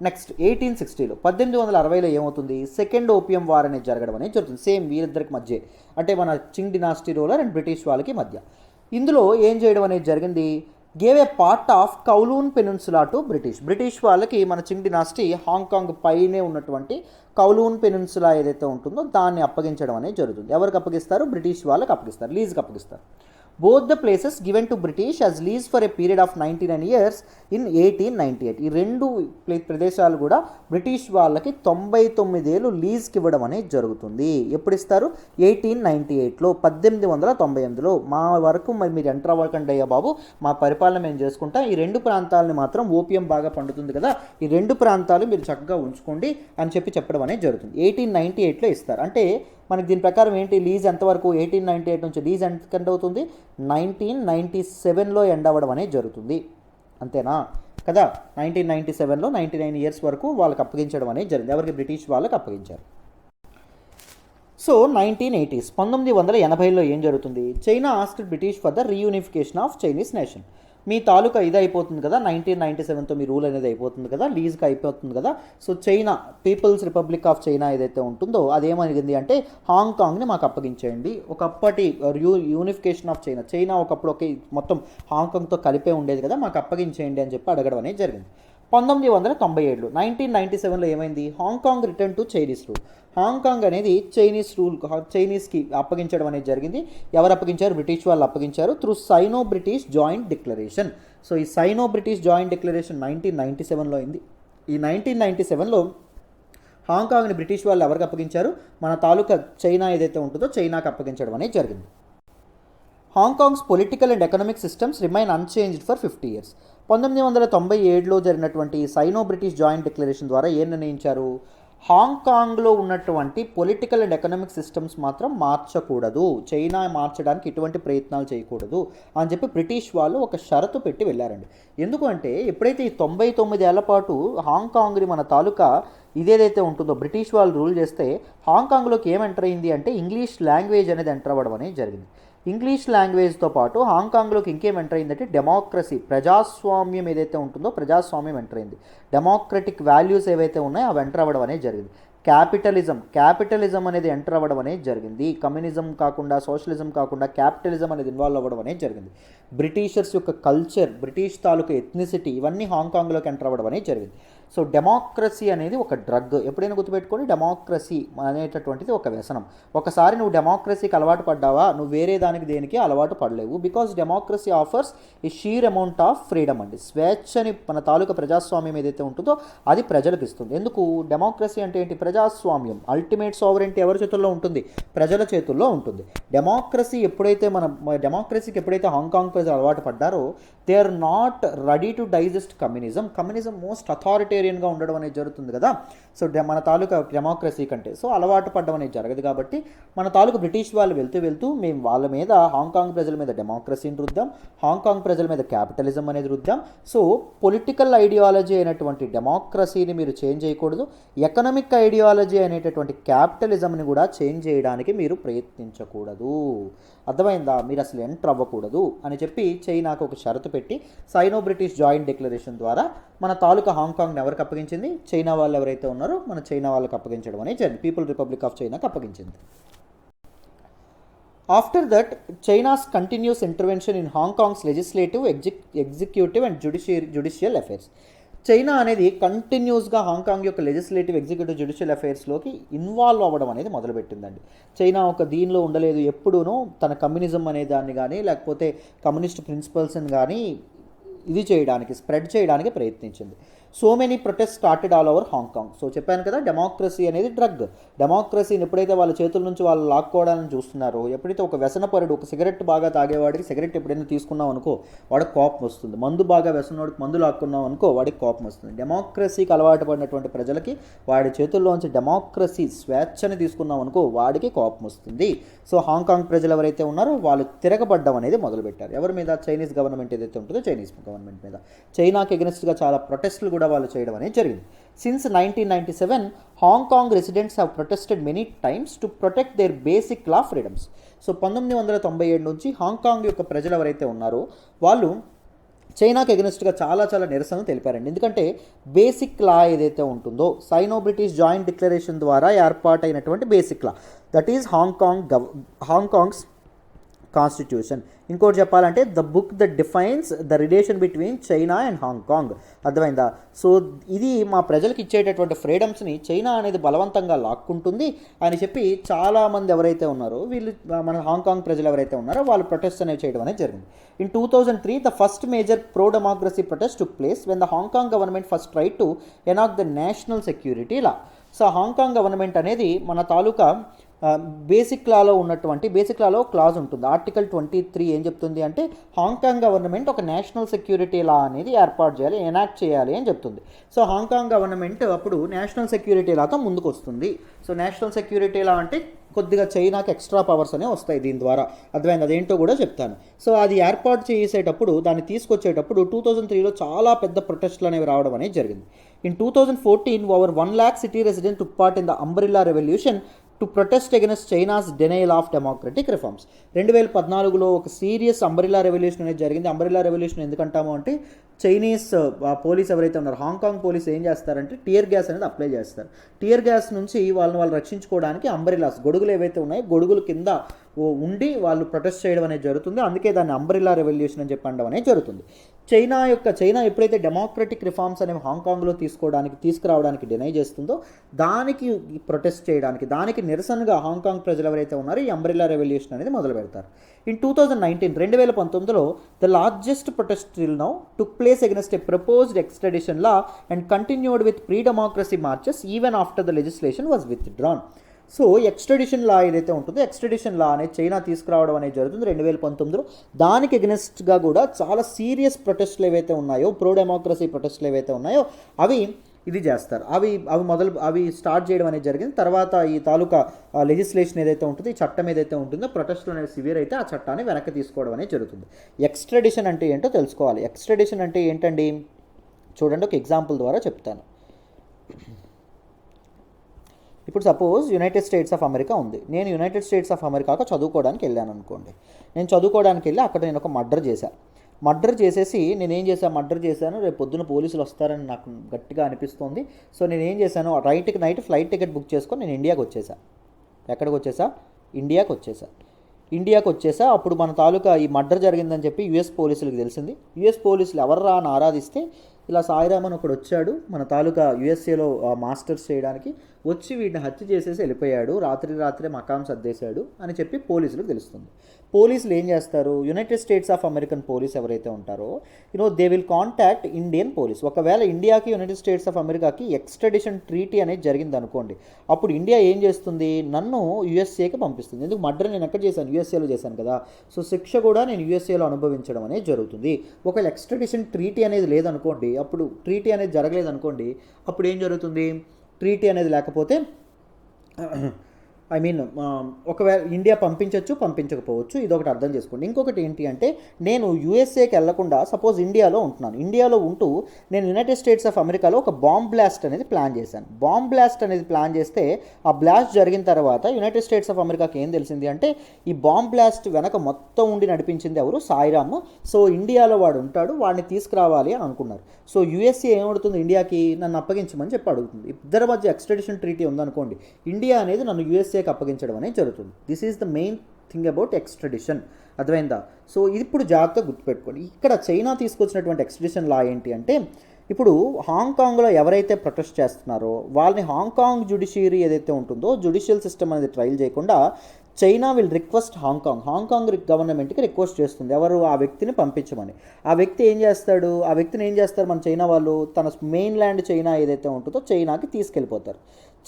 నెక్స్ట్ 1860లో 1860లో ఏమవుతుంది, సెకండ్ ఓపియం వార్ అనేది జరగడం అనేది జరుగుతుంది. సేమ్ వీరిద్దరికి మధ్య, అంటే మన చింగ్ డినాసిటీ రూలర్ అండ్ బ్రిటిష్ వాళ్ళకి మధ్య. ఇందులో ఏం చేయడం అనేది జరిగింది, gave a part of Kowloon peninsula to British వాళ్ళకి మన చింగ్ డినాసిటీ హాంకాంగ్ పైనే ఉన్నటువంటి కౌలూన్ పెనిన్సులా ఏదైతే ఉంటుందో దాన్ని అప్పగించడం అనేది జరుగుతుంది. ఎవరికి అప్పగిస్తారు, బ్రిటిష్ వాళ్ళకి అప్పగిస్తారు, లీజ్కి అప్పగిస్తారు. Both the places given to British as lease for a period of 99 years in 1898. ఈ రెండు ప్రదేశాలు కూడా బ్రిటిష్ వాళ్ళకి 99 ఏళ్ళు లీజ్కి ఇవ్వడం అనేది జరుగుతుంది. ఎప్పుడు ఇస్తారు, 1898లో, 1898లో. మా వరకు మరి మీరు ఎంటర్ అవ్వకండి అయ్యా బాబు, మా పరిపాలన మేము చేసుకుంటాం, ఈ రెండు ప్రాంతాలని మాత్రం ఓపియం బాగా పండుతుంది కదా, ఈ రెండు ప్రాంతాలు మీరు చక్కగా ఉంచుకోండి అని చెప్పడం అనేది జరుగుతుంది. 1898లో ఇస్తారు. అంటే మనకి దీని ప్రకారం ఏంటి, లీజ్ ఎంతవరకు, 1898 నుంచి లీజ్ ఎంత అవుతుంది, 1997లో ఎండ్ అవ్వడం అనేది జరుగుతుంది. అంతేనా కదా, 1997లో 99 years వరకు వాళ్ళకి అప్పగించడం అనేది జరిగింది. ఎవరికి, బ్రిటిష్ వాళ్ళకి అప్పగించారు. సో 1980s, 1980లో ఏం జరుగుతుంది, China asked British for the reunification of Chinese nation. మీ తాలూకా ఇది అయిపోతుంది కదా, 1997తో మీ రూల్ అనేది అయిపోతుంది కదా, లీజ్కి అయిపోతుంది కదా. So China, People's Republic of China ఏదైతే ఉంటుందో అదేమనిగింది అంటే హాంకాంగ్ని మాకు అప్పగించేయండి. ఒకప్పటి యూనిఫికేషన్ ఆఫ్ చైనా ఒకప్పుడు మొత్తం హాంకాంగ్తో కలిపే ఉండేది కదా, మాకు అప్పగించేయండి అని చెప్పి అడగడం అనేది జరిగింది. 1997లో 1997లో ఏమైంది, Hong Kong return to Chinese rule. Hong Kong అనేది చైనీస్కి అప్పగించడం అనేది జరిగింది. ఎవరు అప్పగించారు, బ్రిటిష్ వాళ్ళు అప్పగించారు through cyano British joint declaration. So ఈ సైనో బ్రిటిష్ జాయింట్ డిక్లరేషన్ 1997లో అయింది. ఈ 1997లో హాంకాంగ్ని బ్రిటిష్ వాళ్ళు ఎవరికి అప్పగించారు, మన తాలూకా చైనా ఏదైతే ఉంటుందో చైనాకి అప్పగించడం అనేది జరిగింది. Hong Kong's political and economic systems remain unchanged for 50 years. 1997లో జరిగినటువంటి సైనో బ్రిటిష్ జాయింట్ డిక్లరేషన్ ద్వారా ఏం నిర్ణయించారు, హాంకాంగ్లో ఉన్నటువంటి పొలిటికల్ అండ్ ఎకనామిక్ సిస్టమ్స్ మాత్రం మార్చకూడదు, చైనా మార్చడానికి ఎటువంటి ప్రయత్నాలు చేయకూడదు అని చెప్పి బ్రిటిష్ వాళ్ళు ఒక షరతు పెట్టి వెళ్ళారండి. ఎందుకంటే ఎప్పుడైతే ఈ 99 ఏళ్ల పాటు హాంకాంగ్ని మన తాలూకా ఇదేదైతే ఉంటుందో బ్రిటిష్ వాళ్ళు రూల్ చేస్తే హాంకాంగ్లోకి ఏం ఎంటర్ అయింది అంటే ఇంగ్లీష్ లాంగ్వేజ్ అనేది ఎంటర్ అవ్వడం అనేది జరిగింది. ఇంగ్లీష్ లాంగ్వేజ్తో పాటు హాంకాంగ్లోకి ఇంకేం ఎంటర్ అయిందంటే డెమోక్రసీ, ప్రజాస్వామ్యం ఏదైతే ఉంటుందో ప్రజాస్వామ్యం ఎంటర్ అయింది. డెమోక్రటిక్ వాల్యూస్ ఏవైతే ఉన్నాయో అవి ఎంటర్ అవ్వడం అనేది జరిగింది. క్యాపిటలిజం అనేది ఎంటర్ అవ్వడం అనేది జరిగింది. కమ్యూనిజం కాకుండా, సోషలిజం కాకుండా క్యాపిటలిజం అనేది ఇన్వాల్వ్ అవ్వడం అనేది జరిగింది. బ్రిటిషర్స్ యొక్క కల్చర్, బ్రిటిష్ తాలూకా ఎథ్నిసిటీ ఇవన్నీ హాంకాంగ్లోకి ఎంటర్ అవ్వడం అనేది జరిగింది. సో డెమోక్రసీ అనేది ఒక డ్రగ్, ఎప్పుడైనా గుర్తుపెట్టుకొని, డెమోక్రసీ అనేటటువంటిది ఒక వ్యసనం. ఒకసారి నువ్వు డెమోక్రసీకి అలవాటు పడ్డావా, నువ్వు వేరే దేనికి అలవాటు పడలేవు. Because democracy offers a sheer amount of freedom అండి. స్వేచ్ఛని మన తాలూకా ప్రజాస్వామ్యం ఏదైతే ఉంటుందో అది ప్రజలకు ఇస్తుంది. ఎందుకు, డెమోక్రసీ అంటే ఏంటి, ప్రజాస్వామ్యం. అల్టిమేట్ సావరెంటీ ఎవరి చేతుల్లో ఉంటుంది, ప్రజల చేతుల్లో ఉంటుంది. డెమోక్రసీకి ఎప్పుడైతే హాంకాంగ్ ప్రజలు అలవాటు పడ్డారో they are not ready to digest communism most అథారిటేరియన్గా ఉండడం అనేది జరుగుతుంది కదా. సో మన తాలూకా డెమోక్రసీ కంటే సో అలవాటు పడడం అనేది జరగదు. కాబట్టి మన తాలూకా బ్రిటిష్ వాళ్ళు వెళ్తూ మేము వాళ్ళ మీద, హాంకాంగ్ ప్రజల మీద డెమోక్రసీని రుద్దాం, హాంకాంగ్ ప్రజల మీద క్యాపిటలిజం అనేది రుద్దాం. సో పొలిటికల్ ఐడియాలజీ అయినటువంటి డెమోక్రసీని మీరు చేంజ్ చేయకూడదు, ఎకనామిక్ ఐడియాలజీ అనేటటువంటి క్యాపిటలిజంని కూడా చేంజ్ చేయడానికి మీరు ప్రయత్నించకూడదు. అర్థమైందా, మీరు అసలు ఎంటర్ అవ్వకూడదు అని చెప్పి చైనాకు ఒక షరతు పెట్టి సైనో బ్రిటిష్ జాయింట్ డిక్లరేషన్ ద్వారా మన తాలూకా హాంకాంగ్ని ఎవరికి అప్పగించింది, చైనా వాళ్ళు ఎవరైతే ఉన్నారో మన చైనా వాళ్ళకి అప్పగించడం అనేది జరిగింది. పీపుల్ రిపబ్లిక్ ఆఫ్ చైనాకి అప్పగించింది. After that China's continuous intervention in Hong Kong's legislative executive and judicial affairs. China అనేది కంటిన్యూస్గా హాంకాంగ్ యొక్క లెజిస్లేటివ్ ఎగ్జిక్యూటివ్ జ్యుడిషియల్ అఫైర్స్లోకి ఇన్వాల్వ్ అవ్వడం అనేది మొదలుపెట్టిందండి. చైనా ఒక దీనిలో ఉండలేదు, ఎప్పుడూనూ తన కమ్యూనిజం అనే దాన్ని కానీ లేకపోతే కమ్యూనిస్ట్ ప్రిన్సిపల్స్ని కానీ ఇది చేయడానికి, స్ప్రెడ్ చేయడానికి ప్రయత్నించింది. So many protest started all over Hong Kong. So చెప్పాను కదా, డెమోక్రసీ అనేది డ్రగ్. డెమోక్రసీని ఎప్పుడైతే వాళ్ళ చేతుల నుంచి వాళ్ళు లాక్కోవడానికి చూస్తున్నారో, ఎప్పుడైతే ఒక వ్యసనపరుడు, ఒక సిగరెట్ బాగా తాగేవాడికి సిగరెట్ ఎప్పుడైనా తీసుకున్నాం అనుకో వాడికి కోపం వస్తుంది. మందు బాగా వ్యసనవాడికి మందు లాక్కున్నాం అనుకో వాడికి కోపం వస్తుంది. డెమోక్రసీకి అలవాటు పడినటువంటి ప్రజలకి వాడి చేతుల్లోంచి డెమోక్రసీ స్వేచ్ఛని తీసుకున్నాం అనుకో వాడికి కోపం వస్తుంది. సో హాంకాంగ్ ప్రజలు ఎవరైతే ఉన్నారో వాళ్ళు తిరగబడ్డం అనేది మొదలుపెట్టారు. ఎవరి మీద? చైనీస్ గవర్నమెంట్ ఏదైతే ఉంటుందో చైనీస్ గవర్నమెంట్ మీద. చైనాకి ఎగెనిస్ట్గా చాలా ప్రొటెస్టులు కూడా వాళ్ళు చేయడం అనేది జరిగింది. Since 1997 Hong Kong residents have protested many times to protect there basic law freedoms. So 1997 నుంచి హాంకాంగ్ యొక్క ప్రజలు ఎవరైతే ఉన్నారో వాళ్ళు చైనాకి ఎగెనిస్ట్గా చాలా నిరసనలు తెలిపారండి. ఎందుకంటే బేసిక్ లా ఏదైతే ఉంటుందో, సైనో బ్రిటిష్ జాయింట్ డిక్లరేషన్ ద్వారా ఏర్పాటైనటువంటి basic law, that is Hong Kong's constitution. ఇంకోటి చెప్పాలంటే the book that defines the relation between China and Hong Kong. అర్థమైందా? సో ఇది మా ప్రజలకు ఇచ్చేటటువంటి ఫ్రీడమ్స్ని చైనా అనేది బలవంతంగా లాక్కుంటుంది అని చెప్పి చాలామంది ఎవరైతే ఉన్నారో వీళ్ళు మన హాంకాంగ్ ప్రజలు ఎవరైతే ఉన్నారో వాళ్ళు ప్రొటెస్ట్ అనేవి చేయడం అనేది జరిగింది. In 2003 the first major pro democracy protest took place when the Hong Kong government first tried to enact the national security law. So Hong Kong government అనేది మన తాలూకా బేసిక్ లాలో ఉన్నటువంటి, బేసిక్ లాలో క్లాజ్ ఉంటుంది, ఆర్టికల్ 23 ఏం చెప్తుంది అంటే హాంకాంగ్ గవర్నమెంట్ ఒక నేషనల్ సెక్యూరిటీ లా అనేది ఏర్పాటు చేయాలి, ఎనాక్ట్ చేయాలి అని చెప్తుంది. సో హాంకాంగ్ గవర్నమెంట్ అప్పుడు నేషనల్ సెక్యూరిటీ లాతో ముందుకు వస్తుంది. సో నేషనల్ సెక్యూరిటీ లా అంటే కొద్దిగా చైనాకి ఎక్స్ట్రా పవర్స్ అనేవి వస్తాయి దీని ద్వారా. అర్థమైంది? అదేంటో కూడా చెప్తాను. సో అది ఏర్పాటు చేసేటప్పుడు, దాన్ని తీసుకొచ్చేటప్పుడు 2003లో చాలా పెద్ద ప్రొటెస్టులు అనేవి రావడం అనేది జరిగింది. In 2014 over 1 lakh city resident took part in the umbrella revolution to protest against China's denial of democratic reforms. 2014లో ఒక సీరియస్ అంబ్రెల్లా రెవల్యూషన్ అనేది జరిగింది. అంబ్రెల్లా రెవల్యూషన్ ఎందుకంటాము అంటే చైనీస్ పోలీస్ ఎవరైతే ఉన్నారో, హాంకాంగ్ పోలీస్ ఏం చేస్తారంటే టియర్ గ్యాస్ అనేది అప్లై చేస్తారు. టియర్ గ్యాస్ నుంచి వాళ్ళు రక్షించుకోవడానికి అంబ్రెల్లాస్, గొడుగులు ఏవైతే ఉన్నాయో గొడుగుల కింద ఉండి వాళ్ళు ప్రొటెస్ట్ చేయడం అనేది జరుగుతుంది. అందుకే దాన్ని అంబ్రెల్లా రెవల్యూషన్ అని చెప్పి అనడం అనేది జరుగుతుంది. చైనా ఎప్పుడైతే డెమోక్రటిక్ రిఫార్మ్స్ అనేవి హాంకాంగ్లో తీసుకురావడానికి డినై చేస్తుందో దానికి ప్రొటెస్ట్ చేయడానికి, దానికి నిరసనగా హాంకాంగ్ ప్రజలు ఎవరైతే ఉన్నారో ఈ అంబ్రెల్లా రెవల్యూషన్ అనేది మొదలు పెడతారు. ఇన్ 2019లో the largest protest till now took place against a proposed extradition law and continued with pro democracy marches even after the legislation was withdrawn. So extradition law ఏదైతే ఉంటుందో, ఎక్స్ట్రాడిషన్ లా అనేది China తీసుకురావడం అనేది జరుగుతుంది 2019లో. దానికి ఎగెనిస్ట్గా కూడా చాలా సీరియస్ ప్రొటెస్ట్లు ఏవైతే ఉన్నాయో, ప్రో డెమోక్రసీ ప్రొటెస్ట్లు ఏవైతే ఉన్నాయో అవి ఇది చేస్తారు. అవి స్టార్ట్ చేయడం అనేది జరిగింది. తర్వాత ఈ తాలూకా లెజిస్లేషన్ ఏదైతే ఉంటుందో, ఈ చట్టం ఏదైతే ఉంటుందో, ప్రొటెస్ట్లు అనేది సివియర్ అయితే ఆ చట్టాన్ని వెనక్కి తీసుకోవడం అనేది జరుగుతుంది. ఎక్స్ట్రాడిషన్ అంటే ఏంటో తెలుసుకోవాలి. ఎక్స్ట్రాడిషన్ అంటే ఏంటండి? చూడండి, ఒక ఎగ్జాంపుల్ ద్వారా చెప్తాను. ఇప్పుడు suppose United states of America ఉంది. నేను యునైటెడ్ స్టేట్స్ ఆఫ్ అమెరికాకు చదువుకోవడానికి వెళ్ళాను అనుకోండి. నేను చదువుకోవడానికి వెళ్ళి అక్కడ నేను ఒక మర్డర్ చేసేసి మర్డర్ చేశాను, రేపు పొద్దున పోలీసులు వస్తారని నాకు గట్టిగా అనిపిస్తోంది. సో నేను ఏం చేశాను, నైట్ ఫ్లైట్ టికెట్ బుక్ చేసుకొని నేను ఇండియాకి వచ్చేసా. ఎక్కడికి వచ్చేసా? ఇండియాకి వచ్చేసా. అప్పుడు మన తాలూకా ఈ మర్డర్ జరిగిందని చెప్పి యుఎస్ పోలీసులకు తెలిసింది. యుఎస్ పోలీసులు ఎవర్రా అని ఆరాధిస్తే ఇలా సాయిరామన్ ఒకడు వచ్చాడు మన తాలూకా యుఎస్ఏలో మాస్టర్స్ చేయడానికి, వచ్చి వీడిని హత్య చేసేసి వెళ్ళిపోయాడు, రాత్రే మకాం సర్దేశాడు అని చెప్పి పోలీసులకు తెలుస్తుంది. పోలీసులు ఏం చేస్తారు? United states of American police ఎవరైతే ఉంటారో they will contact Indian police. ఒకవేళ ఇండియాకి యునైటెడ్ స్టేట్స్ ఆఫ్ అమెరికాకి ఎక్స్ట్రాడిషన్ ట్రీటీ అనేది జరిగింది అనుకోండి, అప్పుడు ఇండియా ఏం చేస్తుంది? నన్ను యుఎస్ఏకి పంపిస్తుంది. ఎందుకు? మర్డర్ నేను ఎక్కడ చేశాను? యుఎస్ఏలో చేశాను కదా. సో శిక్ష కూడా నేను యుఎస్ఏలో అనుభవించడం అనేది జరుగుతుంది. ఒకవేళ ఎక్స్ట్రాడిషన్ ట్రీటీ అనేది లేదనుకోండి, అప్పుడు ట్రీటీ అనేది జరగలేదనుకోండి, అప్పుడు ఏం జరుగుతుంది? ట్రీటీ అనేది లేకపోతే ఒకవేళ ఇండియా పంపించకపోవచ్చు. ఇదొకటి అర్థం చేసుకోండి. ఇంకొకటి ఏంటి అంటే, నేను యూఎస్ఏకి వెళ్లకుండా సపోజ్ ఇండియాలో ఉంటున్నాను. ఇండియాలో ఉంటూ నేను యునైటెడ్ స్టేట్స్ ఆఫ్ అమెరికాలో ఒక బాంబ్ బ్లాస్ట్ అనేది ప్లాన్ చేశాను. బాంబ్ బ్లాస్ట్ అనేది ప్లాన్ చేస్తే ఆ బ్లాస్ట్ జరిగిన తర్వాత యునైటెడ్ స్టేట్స్ ఆఫ్ అమెరికాకి ఏం తెలిసింది అంటే, ఈ బాంబ్ బ్లాస్ట్ వెనక మొత్తం ఉండి నడిపించింది ఎవరు? సాయిరామ్. సో ఇండియాలో వాడు ఉంటాడు, వాడిని తీసుకురావాలి అని అనుకున్నారు. సో యూఎస్ఏ ఏమడుతుంది? ఇండియాకి నన్ను అప్పగించమని చెప్పి అడుగుతుంది. ఇద్దరి మధ్య ఎక్స్ట్రాడిషన్ ట్రీటీ ఉందనుకోండి, ఇండియా అనేది నన్ను యూఎస్ఏకి అప్పగించడం అనేది జరుగుతుంది. This is the main thing about extradition. అర్థమైందా? సో ఇప్పుడు జాగ్రత్తగా గుర్తుపెట్టుకోండి. ఇక్కడ చైనా తీసుకొచ్చినటువంటి ఎక్స్ట్రడిషన్ లా ఏంటి అంటే, ఇప్పుడు హాంకాంగ్లో ఎవరైతే ప్రొటెస్ట్ చేస్తున్నారో వాళ్ళని హాంకాంగ్ జ్యుడిషియరీ ఏదైతే ఉంటుందో జ్యుడిషియల్ సిస్టమ్ అనేది ట్రయల్ చేయకుండా చైనా విల్ రిక్వెస్ట్ హాంకాంగ్ గవర్నమెంట్కి రిక్వెస్ట్ చేస్తుంది ఎవరు ఆ వ్యక్తిని పంపించమని. ఆ వ్యక్తి ఏం చేస్తాడు, ఆ వ్యక్తిని ఏం చేస్తారు మన చైనా వాళ్ళు, తన మెయిన్ ల్యాండ్ చైనా ఏదైతే ఉంటుందో చైనాకి తీసుకెళ్ళిపోతారు.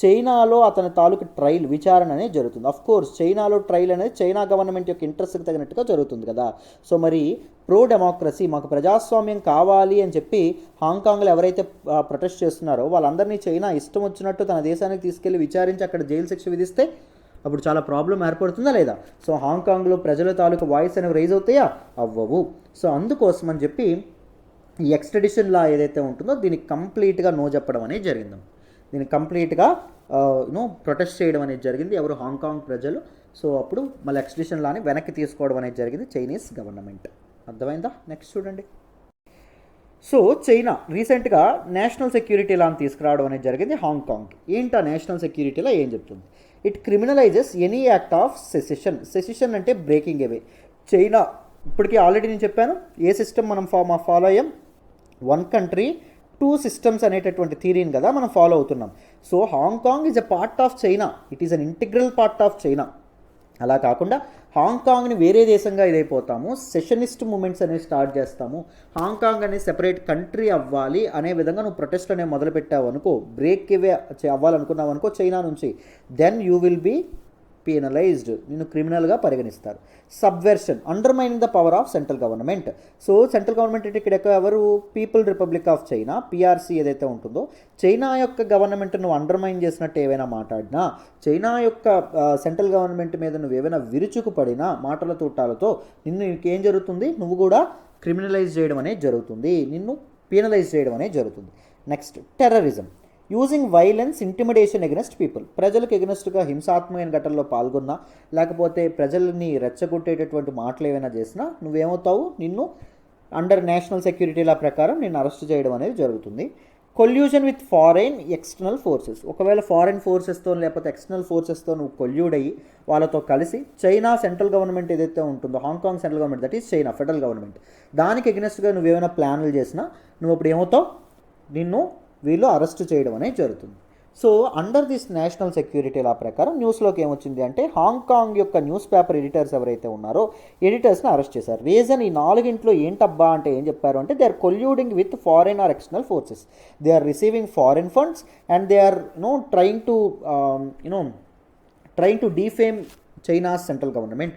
చైనాలో అతని తాలూకు ట్రయల్ విచారణ అనేది జరుగుతుంది. అఫ్ కోర్స్ చైనాలో ట్రయల్ అనేది చైనా గవర్నమెంట్ యొక్క ఇంట్రెస్ట్కి తగినట్టుగా జరుగుతుంది కదా. సో మరి ప్రో డెమోక్రసీ, మాకు ప్రజాస్వామ్యం కావాలి అని చెప్పి హాంకాంగ్లో ఎవరైతే ప్రొటెస్ట్ చేస్తున్నారో వాళ్ళందరినీ చైనా ఇష్టం వచ్చినట్టు తన దేశానికి తీసుకెళ్లి విచారించి అక్కడ జైలు శిక్ష విధిస్తే అప్పుడు చాలా ప్రాబ్లం ఏర్పడుతుందా లేదా? సో హాంకాంగ్లో ప్రజల తాలూకు వాయిస్ అనేవి రైజ్ అవుతాయా? అవ్వవు. సో అందుకోసం అని చెప్పి ఈ ఎక్స్ట్రడిషన్ లా ఏదైతే ఉంటుందో దీనికి కంప్లీట్గా నో చెప్పడం అనేది జరిగింది. దీనికి కంప్లీట్గా ప్రొటెస్ట్ చేయడం అనేది జరిగింది ఎవరు, హాంకాంగ్ ప్రజలు. సో అప్పుడు మళ్ళీ ఎక్స్ట్రడిషన్ లాని వెనక్కి తీసుకోవడం అనేది జరిగింది చైనీస్ గవర్నమెంట్. అర్థమైందా? నెక్స్ట్ చూడండి. సో చైనా రీసెంట్గా నేషనల్ సెక్యూరిటీ లాని తీసుకురావడం అనేది జరిగింది హాంకాంగ్కి. ఏంటా నేషనల్ సెక్యూరిటీలో ఏం చెప్తుంది? ఇట్ క్రిమినలైజెస్ ఎనీ యాక్ట్ ఆఫ్ సెసిషన్ అంటే బ్రేకింగ్ అవే. చైనా ఇప్పటికీ ఆల్రెడీ నేను చెప్పాను ఏ సిస్టమ్ మనం ఫాలో అయ్యాం, వన్ కంట్రీ టూ సిస్టమ్స్ అనేటటువంటి థియరీని కదా మనం ఫాలో అవుతున్నాం. So Hong Kong is a part of China, it is an integral part of China. అలా కాకుండా హాంకాంగ్ని వేరే దేశంగా ఇదైపోతాము, సెషనిస్ట్ మూమెంట్స్ అనేవి స్టార్ట్ చేస్తాము, హాంకాంగ్ అనేది సెపరేట్ కంట్రీ అవ్వాలి అనే విధంగా నువ్వు ప్రొటెస్ట్ అనేవి మొదలుపెట్టావు అనుకో, బ్రేక్ ఇవే అవ్వాలనుకున్నావు అనుకో చైనా నుంచి, then you will be penalised, నిన్ను క్రిమినల్గా పరిగణిస్తారు. Subversion, undermining the power of central government. So central government అంటే ఇక్కడ ఎవరు, people republic of China, PRC ఏదైతే ఉంటుందో చైనా యొక్క గవర్నమెంట్ నువ్వు అండర్మైన్ చేసినట్టు ఏవైనా మాట్లాడినా, చైనా యొక్క సెంట్రల్ గవర్నమెంట్ మీద నువ్వు ఏవైనా విరుచుకుపడినా మాటల తూటాలతో నిన్ను ఇంకేం జరుగుతుంది, నువ్వు కూడా క్రిమినలైజ్ చేయడం అనేది జరుగుతుంది, నిన్ను పీనలైజ్ చేయడం అనేది జరుగుతుంది. Next terrorism, using violence intimidation against people. ప్రజలకు ఎగెనెస్ట్గా హింసాత్మకమైన ఘటనలో పాల్గొన్నా లేకపోతే ప్రజల్ని రెచ్చగొట్టేటటువంటి మాటలు ఏమైనా చేసినా నువ్వేమవుతావు, నిన్ను అండర్ నేషనల్ సెక్యూరిటీ లా ప్రకారం నిన్ను అరెస్ట్ చేయడం అనేది జరుగుతుంది. Collusion with foreign external forces, ఒకవేళ ఫారెన్ ఫోర్సెస్తో లేకపోతే ఎక్స్టర్నల్ ఫోర్సెస్తో నువ్వు కొల్యూడ్ అయ్యి వాళ్ళతో కలిసి చైనా సెంట్రల్ గవర్నమెంట్ ఏదైతే ఉంటుందో, Hong Kong central government that is China federal government, దానికి ఎగెనెస్ట్గా నువ్వేమైనా ప్లాన్లు చేసినా నువ్వు అప్పుడు ఏమవుతావు, నిన్ను వీళ్ళు అరెస్ట్ చేయడం అనేది జరుగుతుంది. So under this national security law ప్రకారం న్యూస్లోకి ఏమొచ్చింది అంటే హాంకాంగ్ యొక్క న్యూస్ పేపర్ ఎడిటర్స్ ఎవరైతే ఉన్నారో ఎడిటర్స్ని అరెస్ట్ చేశారు. రీజన్ ఈ 4 ఏంటబ్బా అంటే ఏం చెప్పారు అంటే, they are colluding with foreign or external forces, they are receiving foreign funds and they are trying to defame China's central government.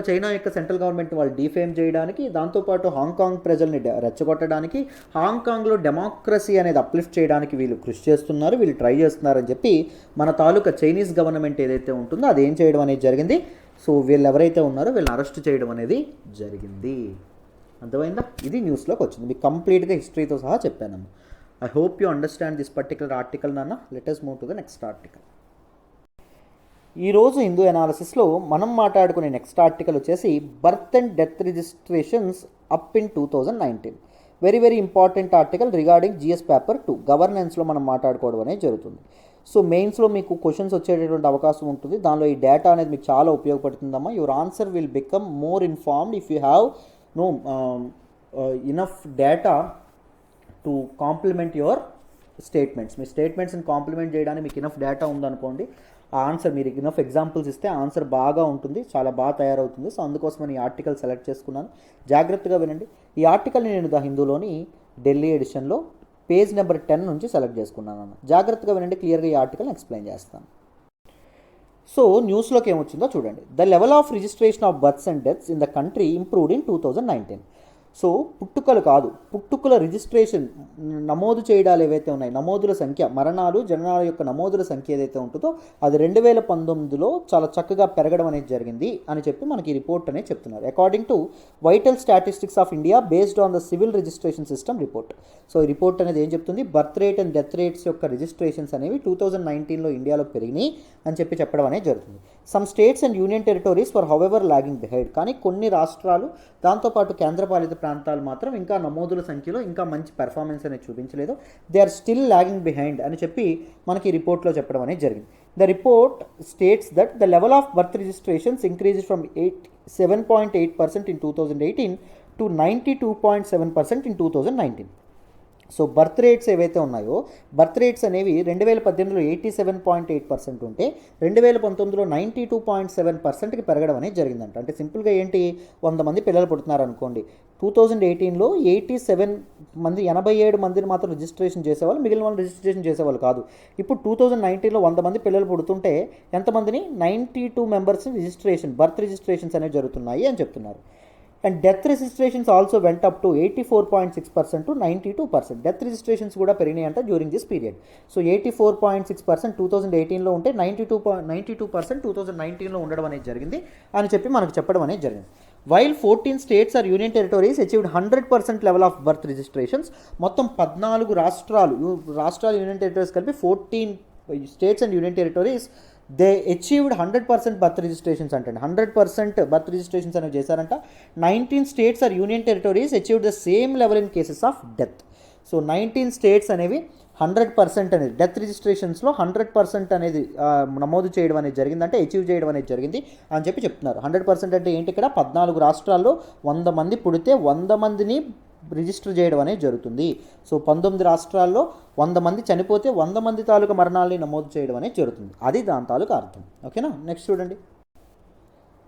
China యొక్క సెంట్రల్ గవర్నమెంట్ వాళ్ళు డిఫేమ్ చేయడానికి, దాంతోపాటు హాంకాంగ్ ప్రజల్ని రెచ్చగొట్టడానికి, హాంకాంగ్లో డెమోక్రసీ అనేది అప్లిఫ్ట్ చేయడానికి వీళ్ళు కృషి చేస్తున్నారు, వీళ్ళు ట్రై చేస్తున్నారని చెప్పి మన తాలూకా చైనీస్ గవర్నమెంట్ ఏదైతే ఉంటుందో అది ఏం చేయడం అనేది జరిగింది. సో వీళ్ళు ఎవరైతే ఉన్నారో వీళ్ళని అరెస్ట్ చేయడం అనేది జరిగింది. అర్థమైందా? ఇది న్యూస్లోకి వచ్చింది, మీకు కంప్లీట్గా హిస్టరీతో సహా చెప్పాను. I hope you understand this particular article నాన్న. Let us move to the next article. ఈరోజు హిందూ అనాలిసిస్లో మనం మాట్లాడుకునే నెక్స్ట్ ఆర్టికల్ వచ్చేసి birth and death registrations up in 2019. Very very important article regarding GS paper 2 గవర్నెన్స్లో మనం మాట్లాడుకోవడం అనేది జరుగుతుంది. సో మెయిన్స్లో మీకు క్వశ్చన్స్ వచ్చేటటువంటి అవకాశం ఉంటుంది, దానిలో ఈ డేటా అనేది మీకు చాలా ఉపయోగపడుతుందమ్మా. Your answer will become more informed if you have enough data to complement your statements. మీ స్టేట్మెంట్స్ని కాంప్లిమెంట్ చేయడానికి మీకు ఇనఫ్ డేటా ఉందనుకోండి, ఆ ఆన్సర్ మీరు ఇనఫ్ ఎగ్జాంపుల్స్ ఇస్తే ఆన్సర్ బాగా ఉంటుంది, చాలా బాగా తయారవుతుంది. సో అందుకోసం ఈ ఆర్టికల్ సెలెక్ట్ చేసుకున్నాను, జాగ్రత్తగా వినండి. ఈ ఆర్టికల్ని నేను ద హిందూలోని ఢిల్లీ ఎడిషన్లో పేజ్ నెంబర్ 10 నుంచి సెలెక్ట్ చేసుకున్నాను అన్న. జాగ్రత్తగా వినండి, క్లియర్గా ఈ ఆర్టికల్ని ఎక్స్ప్లెయిన్ చేస్తాను. సో న్యూస్లోకి ఏమొచ్చిందో చూడండి. The level of registration of births and deaths in the country improved in 2019. So పుట్టుకలు కాదు, పుట్టుకల రిజిస్ట్రేషన్ నమోదు చేయడాలు ఏవైతే ఉన్నాయి, నమోదుల సంఖ్య, మరణాలు జననాల యొక్క నమోదుల సంఖ్య ఏదైతే ఉంటుందో అది 2019లో చాలా చక్కగా పెరగడం అనేది జరిగింది అని చెప్పి మనకి ఈ రిపోర్ట్ అనేది చెప్తున్నారు. According to vital statistics of India based on the civil registration system report. So ఈ రిపోర్ట్ అనేది ఏం చెప్తుంది, birth rate and death rates యొక్క రిజిస్ట్రేషన్స్ అనేవి 2019లో ఇండియాలో పెరిగినాయి అని చెప్పి చెప్పడం అనేది జరుగుతుంది. Some states and union territories for however logging behind. కానీ కొన్ని రాష్ట్రాలు దాంతోపాటు కేంద్రపాలిత ప్రాంతాలు మాత్రం ఇంకా నమోదుల సంఖ్యలో ఇంకా మంచి పెర్ఫార్మెన్స్ అనేది చూపించలేదు. They are still lagging behind అని చెప్పి మనకి ఈ రిపోర్ట్లో చెప్పడం అనేది జరిగింది. The report states that the level of birth registrations increase from 7.8% in 2018 to 92.7% in 2019. So birth rates ఏవైతే ఉన్నాయో బర్త్ రేట్స్ అనేవి 2018లో 87.8% ఉంటే 2019లో 92.7%కి పెరగడం అనేది జరిగిందంట. అంటే సింపుల్గా ఏంటి, 100 మంది పిల్లలు పుడుతున్నారు అనుకోండి, 2018లో 87 మందిని మాత్రం రిజిస్ట్రేషన్ చేసేవాళ్ళు, మిగిలిన వాళ్ళు రిజిస్ట్రేషన్ చేసేవాళ్ళు కాదు. ఇప్పుడు 2019లో 100 మంది పిల్లలు పుడుతుంటే ఎంతమందిని 92 మెంబర్స్ని బర్త్ రిజిస్ట్రేషన్స్ అనేవి జరుగుతున్నాయి అని చెప్తున్నారు. And death registrations also went up to 84.6% to 92%. Death registrations కూడా పెరిగినాయి అంట డ్యూరింగ్ దిస్ పీరియడ్. సో 84.6% 2018లో ఉంటే 92% 2019లో ఉండడం అనేది జరిగింది అని చెప్పి మనకు చెప్పడం అనేది జరిగింది. While 14 states or union territories achieved 100% level of birth registrations. మొత్తం 14 రాష్ట్రాలు యూనియన్ టెరిటరీస్ కలిపి 14 states and union territories they achieved 100% birth registrations అంటే 100% బర్త్ రిజిస్ట్రేషన్స్ అనేవి చేశారంట. 19 states or union territories achieved the same level in cases of death. So 19 states అనేవి 100% అనేది death రిజిస్ట్రేషన్స్లో 100% అనేది నమోదు చేయడం అనేది జరిగిందంటే అచీవ్ చేయడం అనేది జరిగింది అని చెప్పి చెప్తున్నారు. 100% అంటే ఏంటి, ఇక్కడ 14 రాష్ట్రాల్లో 100 మంది పుడితే 100 మందిని రిజిస్టర్ చేయడం అనేది జరుగుతుంది. సో 19 రాష్ట్రాల్లో 100 మంది చనిపోతే 100 మంది తాలూకా మరణాలని నమోదు చేయడం అనేది జరుగుతుంది. అది దాని తాలూకా అర్థం. ఓకేనా, నెక్స్ట్ చూడండి.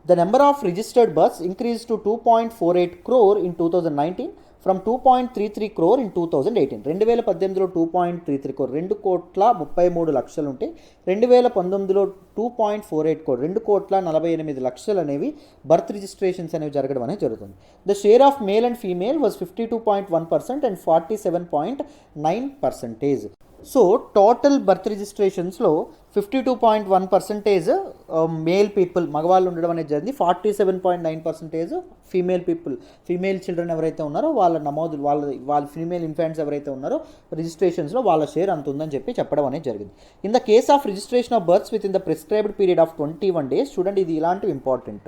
The number of registered births increase to 2.48 crore in 2019 from 2.33 crore in 2018. 2018లో 2.33 crore 2,33,00,000 ఉంటే 2019లో 2.48 crore 2,48,00,000 అనేవి బర్త్ రిజిస్ట్రేషన్స్ అనేవి జరగడం అనేది జరుగుతుంది. The share of male and female was 52.1% and 47.9%. So total birth రిజిస్ట్రేషన్స్లో 52.1% మేల్ పీపుల్ మగవాళ్ళు ఉండడం అనేది జరిగింది. 47.9% ఫీమేల్ చిల్డ్రన్ ఎవరైతే ఉన్నారో వాళ్ళ నమోదు వాళ్ళ ఫీమేల్ ఇన్ఫాంట్స్ ఎవరైతే ఉన్నారో రిజిస్ట్రేషన్స్లో వాళ్ళ షేర్ అంత ఉందని చెప్పి చెప్పడం అనేది జరిగింది. In the case of registration of births with in the prescribed period of 21 days. చూడండి, ఇది ఇలాంటివి important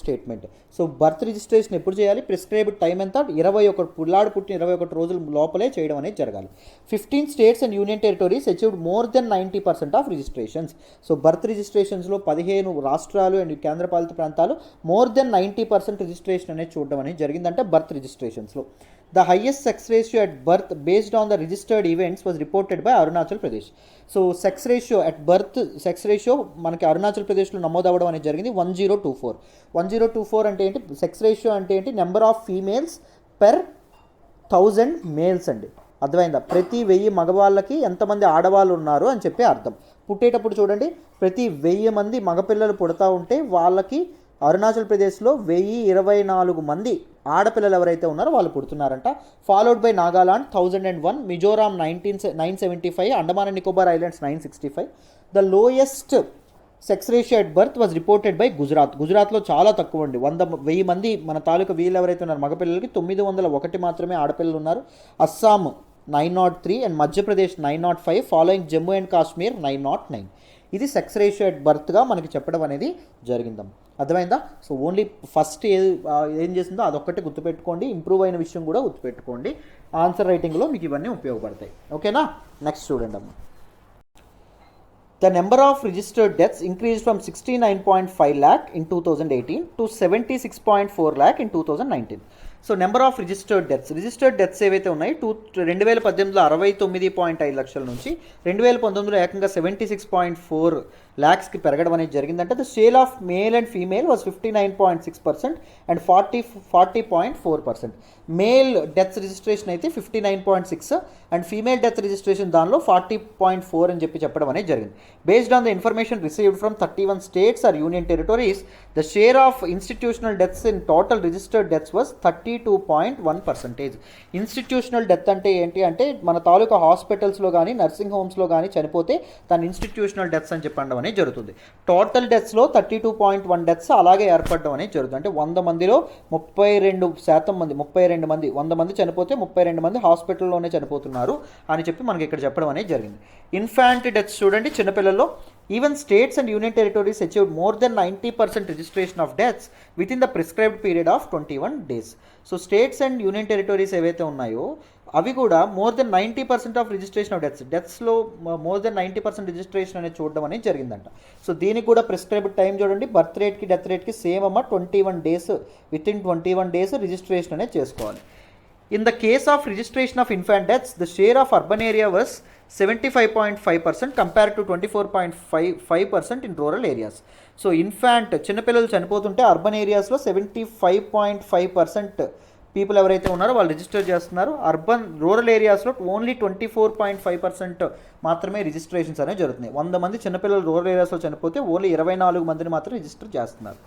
statement. So birth registration ఎప్పుడు చేయాలి, ప్రిస్క్రైబ్డ్ టైం ఎంత, 21 పుల్లాడు పుట్టిన 21 రోజుల లోపలే చేయడం అనేది జరగాలి. 15 states and union territories achieved more than 90% of registrations. So birth రిజిస్ట్రేషన్స్లో 15 రాష్ట్రాలు అండ్ కేంద్రపాలిత ప్రాంతాలు మోర్ దెన్ 90% రిజిస్ట్రేషన్ అనేది చూడడం అనేది జరిగిందంటే birth రిజిస్ట్రేషన్స్లో. The highest sex ratio at birth based on the registered events was reported by Arunachal Pradesh. So sex ratio at birth, మనకి అరుణాచల్ ప్రదేశ్లో నమోదు అవ్వడం అనేది జరిగింది 1024. 1024 అంటే ఏంటి, సెక్స్ రేషియో అంటే ఏంటి, number of females per 1000 males అండి. అర్థమైందా, ప్రతి 1000 మగవాళ్ళకి ఎంతమంది ఆడవాళ్ళు ఉన్నారు అని చెప్పి అర్థం. పుట్టేటప్పుడు చూడండి, ప్రతి 1000 మంది మగపిల్లలు పుడతా ఉంటే వాళ్ళకి అరుణాచల్ ప్రదేశ్లో 1024 మంది ఆడపిల్లలు ఎవరైతే ఉన్నారో వాళ్ళు పుడుతున్నారంట. Followed by Nagaland 1001, Mizoram 975, Andaman and Nicobar islands 965. The lowest sex ratio at birth was reported by గుజరాత్లో చాలా తక్కువ అండి. 1000 మంది మన తాలూకా వీళ్ళు ఎవరైతే ఉన్నారు మగపిల్లలకి 901 మాత్రమే ఆడపిల్లలు ఉన్నారు. Assam 903 and Madhya Pradesh 905, following Jammu and Kashmir 909. ఇది సెక్స్ రేషియో అట్ బర్త్గా మనకి చెప్పడం అనేది జరిగిందాం. అర్థమైందా? సో ఓన్లీ ఫస్ట్ ఏం చేసిందో అదొక్కటి గుర్తుపెట్టుకోండి, ఇంప్రూవ్ అయిన విషయం కూడా గుర్తుపెట్టుకోండి. ఆన్సర్ రైటింగ్లో మీకు ఇవన్నీ ఉపయోగపడతాయి. ఓకేనా, నెక్స్ట్ చూడండి అమ్మ. The number of registered deaths increased from 69.5 lakh in 2018 to 76.4 lakh in 2019. So number of registered deaths ఏవైతే ఉన్నాయి 2018లో 69.5 లక్షల నుంచి 2019లో ఏకంగా 76.4 lakhsకి పెరగడం అనేది జరిగిందంటే the share of male and female was 59.6% and 40.4%. Male deaths registration అయితే 59.6 అండ్ ఫీమేల్ డెత్ రిజిస్ట్రేషన్ దానిలో 40.4 అని చెప్పడం అనేది జరిగింది. Based on the information received from 31 states or union territories, the share of institutional deaths in total registered deaths was 32.1%. Institutional death అంటే ఏంటి అంటే మన తాలూకా హాస్పిటల్స్లో కానీ నర్సింగ్ హోమ్స్లో కానీ చనిపోతే దాని ఇన్స్టిట్యూషనల్ డెత్స్ అని చెప్పడం అనేది జరుగుతుంది. టోటల్ డెత్స్లో 32.1 డెత్స్ అలాగే ఏర్పడడం అనేది జరుగుతుంది. అంటే 100 మందిలో 32% మంది 100 మంది చనిపోతే 32 మంది హాస్పిటల్లోనే చనిపోతున్నారు అని చెప్పి మనకి ఇక్కడ చెప్పడం అనేది జరిగింది. ఇన్ఫాంట్ డెత్స్ చూడండి, చిన్నపిల్లల్లో Even states and union territories achieved more than 90% registration of deaths within the prescribed period of 21 days. So states and union territories ఏవైతే ఉన్నాయో అవి కూడా more than 90% of registration of డెత్స్లో మోర్ దెన్ 90% రిజిస్ట్రేషన్ అనేది చూడడం అనేది జరిగిందంట. సో దీనికి కూడా ప్రిస్క్రైబ్డ్ టైం చూడండి, బర్త్ రేట్కి డెత్ రేట్కి సేమ్ అమ్మ 21 days, within 21 days registration అనేది చేసుకోవాలి. In the case of registration of infant deaths, the share of urban area was 75.5% compared to 24.5% in rural areas. So infant చిన్నపిల్లలు చనిపోతుంటే urban ఏరియాస్లో 75.5% people ఎవరైతే ఉన్నారో వాళ్ళు రిజిస్టర్ చేస్తున్నారు. రూరల్ ఏరియాస్లో ఓన్లీ 24.5% మాత్రమే రిజిస్ట్రేషన్స్ అనేవి జరుగుతున్నాయి. 100 మంది చిన్నపిల్లలు రూరల్ ఏరియాస్లో చనిపోతే ఓన్లీ 24 మందిని మాత్రం రిజిస్టర్ చేస్తున్నారు.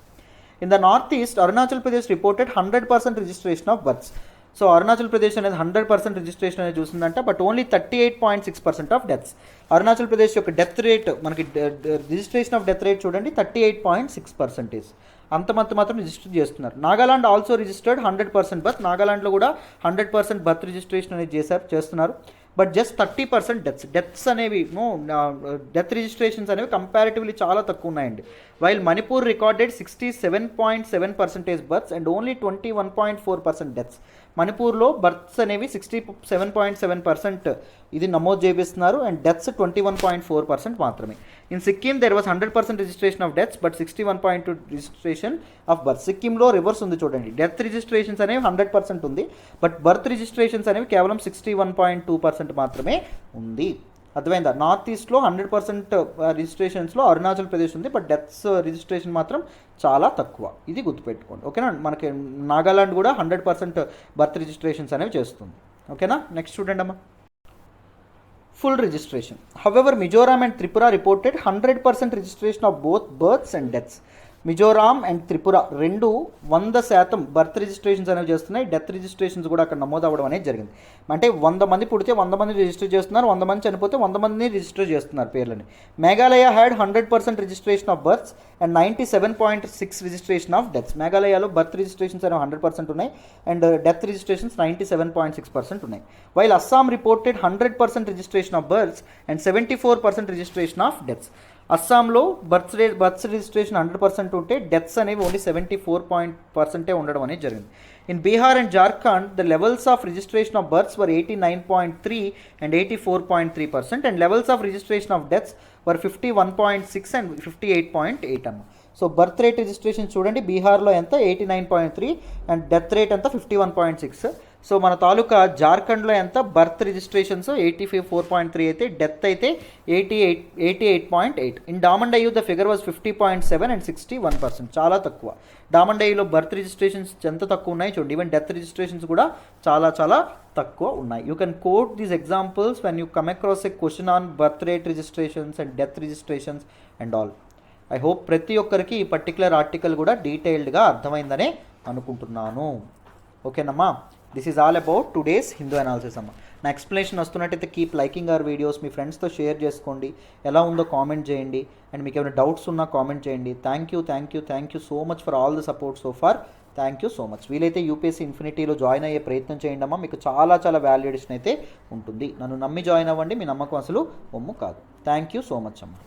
In the north east, Arunachal Pradesh reported 100% registration of births. So Arunachal Pradesh అనేది 100% రిజిస్ట్రేషన్ అనేది చూసిందంట, but only 38.6% of deaths. Arunachal Pradesh యొక్క డెత్ రేట్ మనకి రిజిస్ట్రేషన్ ఆఫ్ డెత్ రేట్ చూడండి 38.6%. అంత మాత్రం రిజిస్టర్ చేస్తున్నారు. Nagaland also registered 100% birth. నాగాలాండ్లో కూడా 100% బర్త్ రిజిస్ట్రేషన్ అనేది చేస్తున్నారు, బట్ జస్ట్ 30% డెత్స్ అనేవి డెత్ రిజిస్ట్రేషన్స్ అనేవి కంపారిటివ్లీ చాలా తక్కువ ఉన్నాయండి. While Manipur recorded 67.7% births and only 21.4% deaths. మణిపూర్లో బర్త్స్ అనేవి 67.7% ఇది నమోదు చేపిస్తున్నారు అండ్ డెత్స్ 21.4% మాత్రమే. In Sikkim there was 100% registration of deaths but 61.2 registration of birth. సిక్కింలో రివర్స్ ఉంది చూడండి, డెత్ రిజిస్ట్రేషన్స్ అనేవి 100% ఉంది, బట్ బర్త్ రిజిస్ట్రేషన్స్ అనేవి కేవలం 61.2% మాత్రమే ఉంది. అర్థమైందా? నార్త్ ఈస్ట్లో 100% రిజిస్ట్రేషన్స్లో అరుణాచల్ ప్రదేశ్ ఉంది, బట్ డెత్స్ రిజిస్ట్రేషన్ మాత్రం చాలా తక్కువ. ఇది గుర్తుపెట్టుకోండి, ఓకేనా? మనకి నాగాలాండ్ కూడా 100% బర్త్ రిజిస్ట్రేషన్స్ అనేవి చేస్తుంది, ఓకేనా? నెక్స్ట్ చూడండి అమ్మా, full registration. However Mizoram and Tripura reported 100% registration of both births and deaths. Mizoram and Tripura రెండు 100% బర్త్ రిజిస్ట్రేషన్స్ అనేవి చేస్తున్నాయి, డెత్ రిజిస్ట్రేషన్స్ కూడా అక్కడ నమోదు అవ్వడం అనేది జరిగింది. అంటే 100 మంది పుడితే 100 మంది రిజిస్టర్ చేస్తున్నారు, 100 మంది చనిపోతే 100 మందిని రిజిస్టర్ చేస్తున్నారు పేర్లని. Meghalaya had 100% registration of births and 97.6 registration of deaths. మేఘాలయలో బర్త్ రిజిస్ట్రేషన్స్ అనేవి 100% ఉన్నాయి అండ్ డెత్ రిజిస్ట్రేషన్స్ 97.6% ఉన్నాయి. While Assam reported 100% registration of births and 74% registration of deaths. అస్సాంలో బర్త్స్ రిజిస్ట్రేషన్ 100% ఉంటే డెత్స్ అనేవి ఓన్లీ 74% ఉండడం అనేది జరిగింది. In Bihar and Jharkhand the levels of registration of births were 89.3 and 84.3% and levels of registration of deaths were 51.6 and 58.8 అమ్మ. So birth rate registration చూడండి, బీహార్లో ఎంత 89.3 అండ్ డెత్ రేట్ ఎంత 51.6. సో మన తాలూకా జార్ఖండ్లో ఎంత బర్త్ రిజిస్ట్రేషన్స్ 84.3 అయితే డెత్ అయితే 88.8. In డామండయ్యూ the figure was 50.7 and 61%, చాలా తక్కువ. డామండయ్యూలో బర్త్ రిజిస్ట్రేషన్స్ ఎంత తక్కువ ఉన్నాయి చూడండి, ఈవెన్ డెత్ రిజిస్ట్రేషన్స్ కూడా చాలా చాలా తక్కువ ఉన్నాయి. You can coat these examples when you come across a question on birth rate registrations and death registrations and all. I hope ప్రతి ఒక్కరికి ఈ పర్టికులర్ ఆర్టికల్ కూడా డీటెయిల్డ్గా అర్థమైందనే అనుకుంటున్నాను, ఓకేనమ్మా? This is all about today's Hindu analysis అమ్మ. నా ఎక్స్ప్లెనేషన్ వస్తున్నట్టయితే కీప్ లైకింగ్ అవర్ వీడియోస్, మీ ఫ్రెండ్స్తో షేర్ చేసుకోండి, ఎలా ఉందో కామెంట్ చేయండి అండ్ మీకు ఏమైనా డౌట్స్ ఉన్నా కామెంట్ చేయండి. Thank you so much for all the support so far. Thank you so much. వీలైతే యూపీఎస్సీ ఇన్ఫినిటీలో జాయిన్ అయ్యే ప్రయత్నం చేయండి అమ్మా, మీకు చాలా చాలా వాల్యుయేషన్ అయితే ఉంటుంది. నన్ను నమ్మి జాయిన్ అవ్వండి, మీ నమ్మకం అసలు ఒమ్ము కాదు. థ్యాంక్ యూ సో మచ్ అమ్మా.